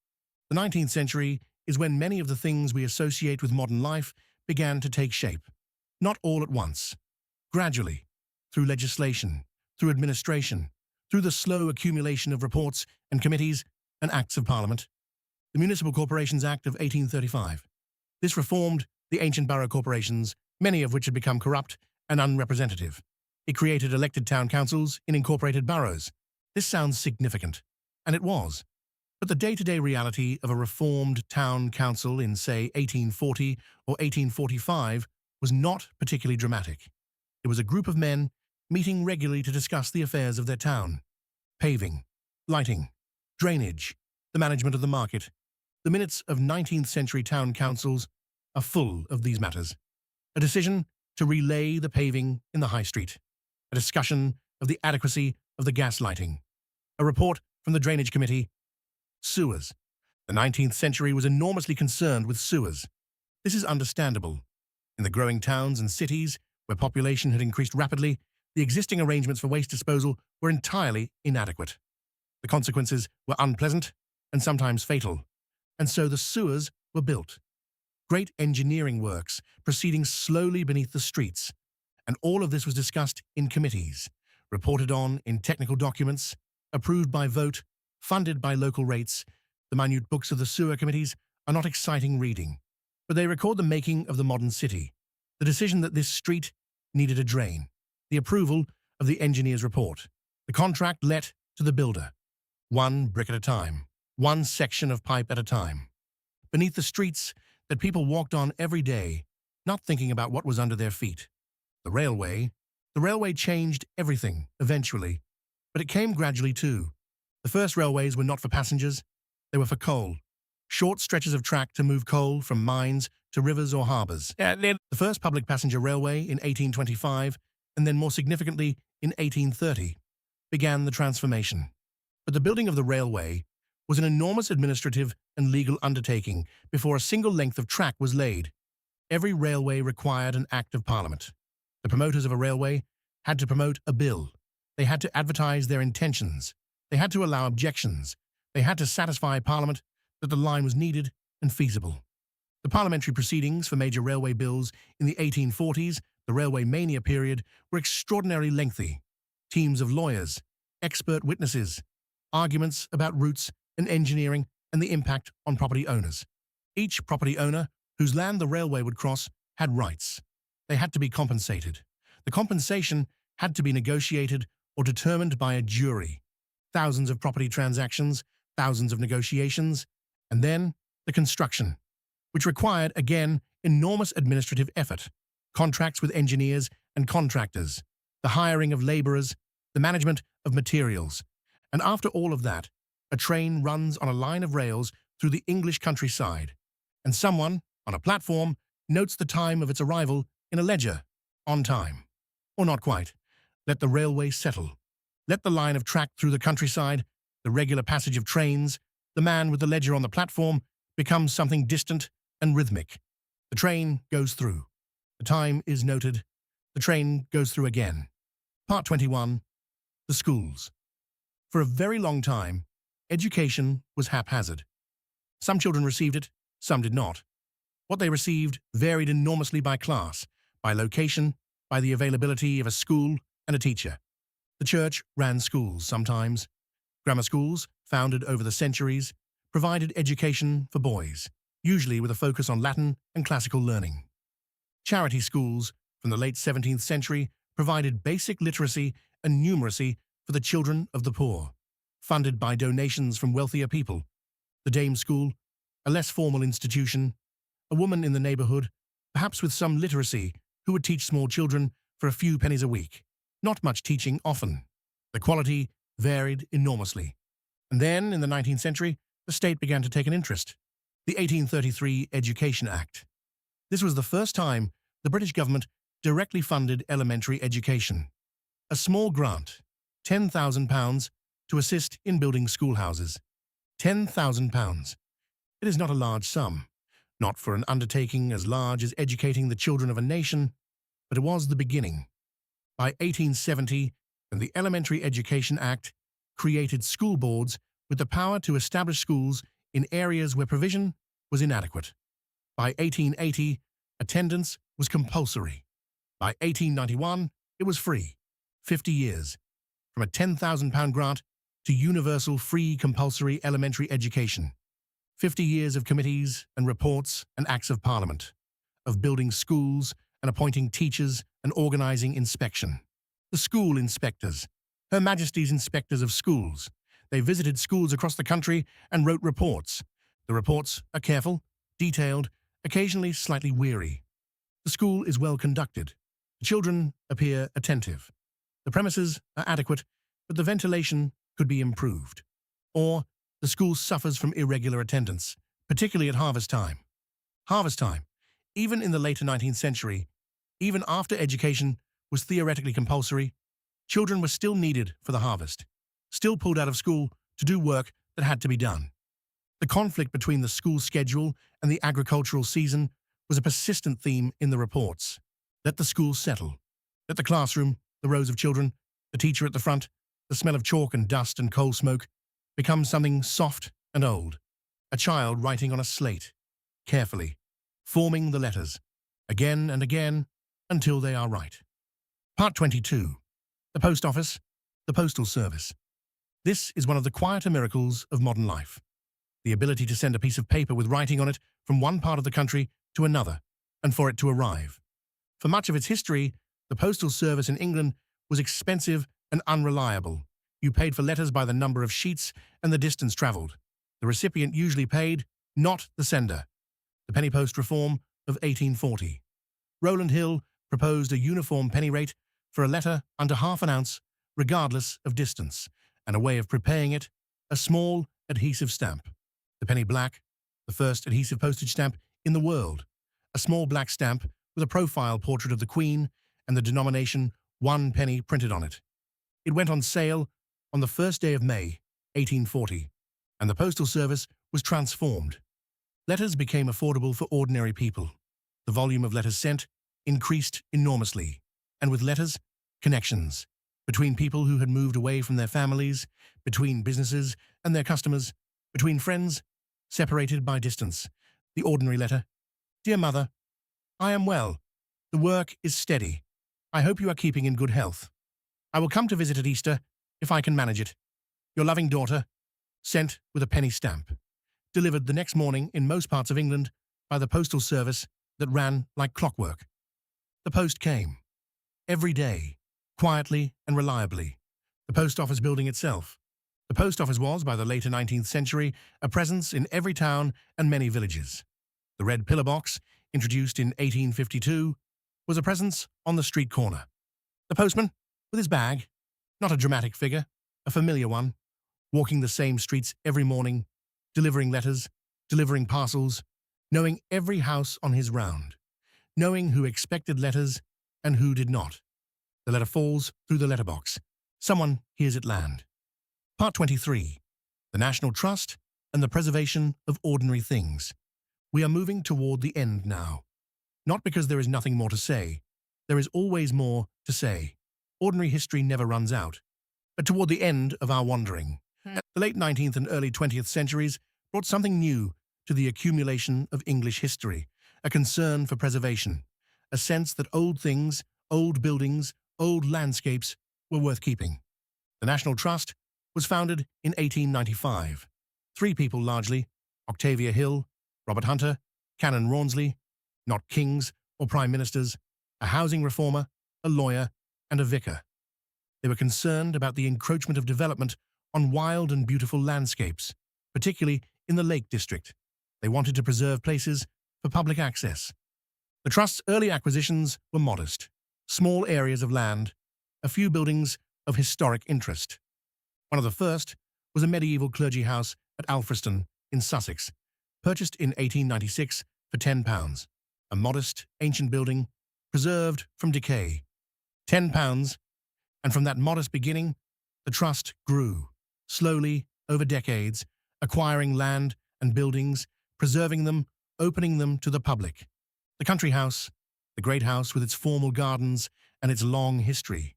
The 19th century is when many of the things we associate with modern life began to take shape. Not all at once. Gradually, through legislation, through administration, through the slow accumulation of reports and committees and acts of Parliament. The Municipal Corporations Act of 1835. This reformed the ancient borough corporations, many of which had become corrupt and unrepresentative. It created elected town councils in incorporated boroughs. This sounds significant, and it was. But the day-to-day reality of a reformed town council in, say, 1840 or 1845 was not particularly dramatic. It was a group of men meeting regularly to discuss the affairs of their town. Paving, lighting, drainage, the management of the market. The minutes of 19th century town councils are full of these matters. A decision to relay the paving in the high street. A discussion of the adequacy of the gas lighting. A report from the drainage committee. Sewers. The 19th century was enormously concerned with sewers. This is understandable. In the growing towns and cities, where population had increased rapidly, the existing arrangements for waste disposal were entirely inadequate. The consequences were unpleasant and sometimes fatal, and so the sewers were built. Great engineering works proceeding slowly beneath the streets, and all of this was discussed in committees, reported on in technical documents, approved by vote, Funded by local rates, the minute books of the sewer committees are not exciting reading, but they record the making of the modern city, the decision that this street needed a drain, the approval of the engineer's report, the contract let to the builder, one brick at a time, one section of pipe at a time. Beneath the streets that people walked on every day, not thinking about what was under their feet. The railway changed everything, eventually, but it came gradually too. The first railways were not for passengers, they were for coal. Short stretches of track to move coal from mines to rivers or harbours. The first public passenger railway in 1825, and then more significantly in 1830, began the transformation. But the building of the railway was an enormous administrative and legal undertaking before a single length of track was laid. Every railway required an Act of Parliament. The promoters of a railway had to promote a bill. They had to advertise their intentions. They had to allow objections. They had to satisfy Parliament that the line was needed and feasible. The parliamentary proceedings for major railway bills in the 1840s, the railway mania period, were extraordinarily lengthy. Teams of lawyers, expert witnesses, arguments about routes and engineering and the impact on property owners. Each property owner whose land the railway would cross had rights. They had to be compensated. The compensation had to be negotiated or determined by a jury. Thousands of property transactions, thousands of negotiations, and then the construction, which required, again, enormous administrative effort, contracts with engineers and contractors, the hiring of labourers, the management of materials. And after all of that, a train runs on a line of rails through the English countryside, and someone, on a platform, notes the time of its arrival in a ledger, on time. Or not quite. Let the railway settle. Let the line of track through the countryside, the regular passage of trains, the man with the ledger on the platform, becomes something distant and rhythmic. The train goes through. The time is noted. The train goes through again. Part 21. The schools. For a very long time, education was haphazard. Some children received it, some did not. What they received varied enormously by class, by location, by the availability of a school and a teacher. The church ran schools sometimes. Grammar schools, founded over the centuries, provided education for boys, usually with a focus on Latin and classical learning. Charity schools from the late 17th century provided basic literacy and numeracy for the children of the poor, funded by donations from wealthier people. The dame school, a less formal institution, a woman in the neighbourhood, perhaps with some literacy, who would teach small children for a few pennies a week. Not much teaching often. The quality varied enormously. And then, in the 19th century, the state began to take an interest. The 1833 Education Act. This was the first time the British government directly funded elementary education. A small grant, £10,000, to assist in building schoolhouses. £10,000. It is not a large sum, not for an undertaking as large as educating the children of a nation, but it was the beginning. By 1870, and the Elementary Education Act created school boards with the power to establish schools in areas where provision was inadequate. By 1880, attendance was compulsory. By 1891, it was free. 50 years, from a £10,000 grant to universal free compulsory elementary education. 50 years of committees and reports and acts of Parliament, of building schools and appointing teachers and organising inspection. The school inspectors, Her Majesty's inspectors of schools. They visited schools across the country and wrote reports. The reports are careful, detailed, occasionally slightly weary. The school is well conducted. The children appear attentive. The premises are adequate, but the ventilation could be improved. Or the school suffers from irregular attendance, particularly at harvest time. Harvest time, even in the later 19th century, even after education was theoretically compulsory, children were still needed for the harvest, still pulled out of school to do work that had to be done. The conflict between the school schedule and the agricultural season was a persistent theme in the reports. Let the school settle. Let the classroom, the rows of children, the teacher at the front, the smell of chalk and dust and coal smoke, become something soft and old. A child writing on a slate, carefully, forming the letters, again and again, until they are right. Part 22. The Post Office, the Postal Service. This is one of the quieter miracles of modern life, the ability to send a piece of paper with writing on it from one part of the country to another, and for it to arrive. For much of its history, the postal service in England was expensive and unreliable. You paid for letters by the number of sheets and the distance travelled. The recipient usually paid, not the sender. The penny post reform of 1840. Rowland Hill proposed a uniform penny rate for a letter under half an ounce, regardless of distance, and a way of preparing it, a small adhesive stamp. The penny black, the first adhesive postage stamp in the world, a small black stamp with a profile portrait of the Queen and the denomination 1 penny printed on it. It went on sale on the first day of May, 1840, and the postal service was transformed. Letters became affordable for ordinary people. The volume of letters sent increased enormously, and with letters, connections between people who had moved away from their families, between businesses and their customers, between friends separated by distance. The ordinary letter. Dear Mother, I am well. The work is steady. I hope you are keeping in good health. I will come to visit at Easter if I can manage it. Your loving daughter, sent with a penny stamp, delivered the next morning in most parts of England by the postal service that ran like clockwork. The post came. Every day, quietly and reliably. The post office building itself. The post office was, by the later 19th century, a presence in every town and many villages. The red pillar box, introduced in 1852, was a presence on the street corner. The postman, with his bag, not a dramatic figure, a familiar one, walking the same streets every morning, delivering letters, delivering parcels, knowing every house on his round, knowing who expected letters and who did not. The letter falls through the letterbox. Someone hears it land. Part 23. The National Trust and the Preservation of Ordinary Things. We are moving toward the end now. Not because there is nothing more to say. There is always more to say. Ordinary history never runs out. But toward the end of our wandering. The late 19th and early 20th centuries brought something new to the accumulation of English history, a concern for preservation, a sense that old things, old buildings, old landscapes were worth keeping. The National Trust was founded in 1895. 3 people largely, Octavia Hill, Robert Hunter, Canon Rawnsley, not kings or prime ministers, a housing reformer, a lawyer, and a vicar. They were concerned about the encroachment of development on wild and beautiful landscapes, particularly in the Lake District. They wanted to preserve places for public access. The Trust's early acquisitions were modest, small areas of land, a few buildings of historic interest. One of the first was a medieval clergy house at Alfriston in Sussex, purchased in 1896 for £10, a modest, ancient building, preserved from decay. £10, and from that modest beginning, the Trust grew, slowly, over decades, acquiring land and buildings, preserving them, opening them to the public. The country house, the great house with its formal gardens and its long history.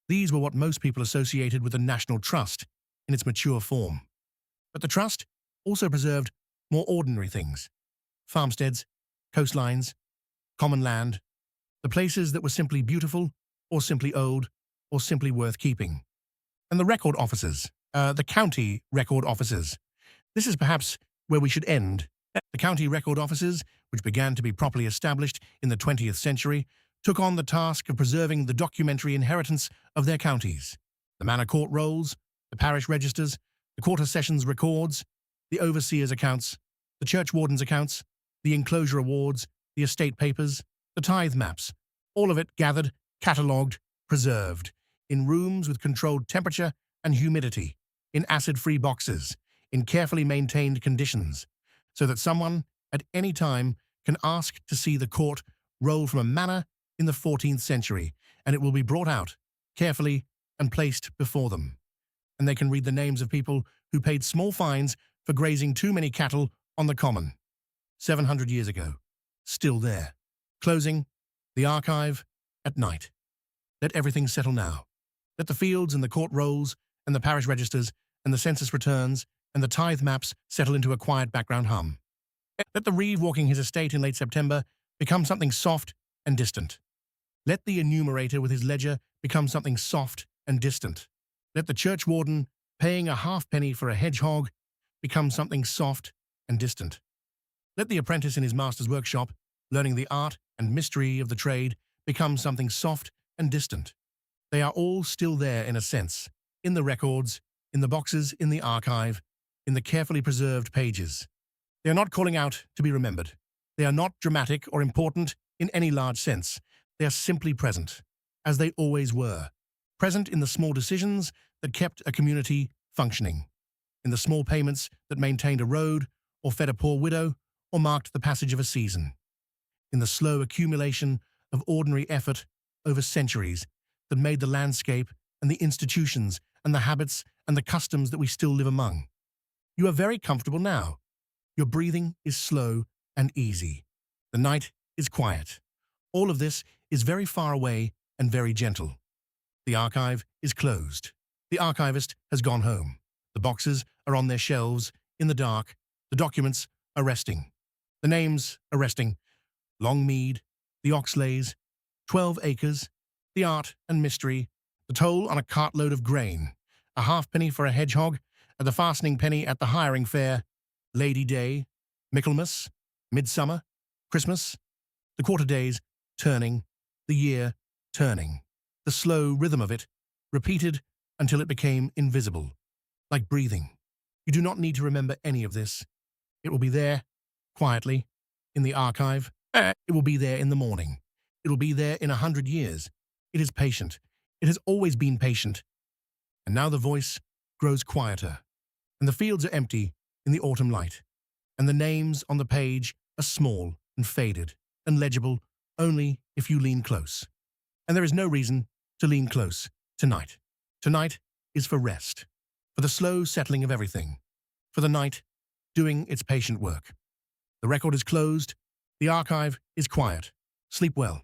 These were what most people associated with the National Trust in its mature form. But the Trust also preserved more ordinary things. Farmsteads, coastlines, common land, the places that were simply beautiful, or simply old, or simply worth keeping. And the record offices, the county record offices. This is perhaps where we should end. The county record offices, which began to be properly established in the 20th century, took on the task of preserving the documentary inheritance of their counties. The manor court rolls, the parish registers, the quarter sessions records, the overseer's accounts, the church warden's accounts, the enclosure awards, the estate papers, the tithe maps, all of it gathered, catalogued, preserved, in rooms with controlled temperature and humidity, in acid-free boxes, in carefully maintained conditions, so that someone, at any time, can ask to see the court roll from a manor in the 14th century, and it will be brought out, carefully, and placed before them. And they can read the names of people who paid small fines for grazing too many cattle on the common. 700 years ago. Still there. Closing. The archive. At night. Let everything settle now. Let the fields and the court rolls and the parish registers and the census returns and the tithe maps settle into a quiet background hum. Let the reeve walking his estate in late September become something soft and distant. Let the enumerator with his ledger become something soft and distant. Let the church warden paying a halfpenny for a hedgehog becomes something soft and distant. Let the apprentice in his master's workshop, learning the art and mystery of the trade, become something soft and distant. They are all still there in a sense, in the records, in the boxes, in the archive, in the carefully preserved pages. They are not calling out to be remembered. They are not dramatic or important in any large sense. They are simply present, as they always were. Present in the small decisions that kept a community functioning, in the small payments that maintained a road or fed a poor widow or marked the passage of a season, in the slow accumulation of ordinary effort over centuries that made the landscape and the institutions and the habits and the customs that we still live among. You are very comfortable now. Your breathing is slow and easy. The night is quiet. All of this is very far away and very gentle. The archive is closed. The archivist has gone home. The boxes are on their shelves in the dark. The documents are resting. The names are resting. Longmead, the Oxleys, 12 acres, the art and mystery, the toll on a cartload of grain, a halfpenny for a hedgehog, and the fastening penny at the hiring fair, Lady Day, Michaelmas, Midsummer, Christmas, the quarter days turning, the year turning, the slow rhythm of it, repeated until it became invisible, like breathing. You do not need to remember any of this. It will be there, quietly, in the archive. It will be there in the morning. It will be there in 100 years. It is patient. It has always been patient. And now the voice grows quieter, and the fields are empty in the autumn light, and the names on the page are small and faded and legible only if you lean close. And there is no reason to lean close tonight. Tonight is for rest, for the slow settling of everything, for the night doing its patient work. The record is closed. The archive is quiet. Sleep well.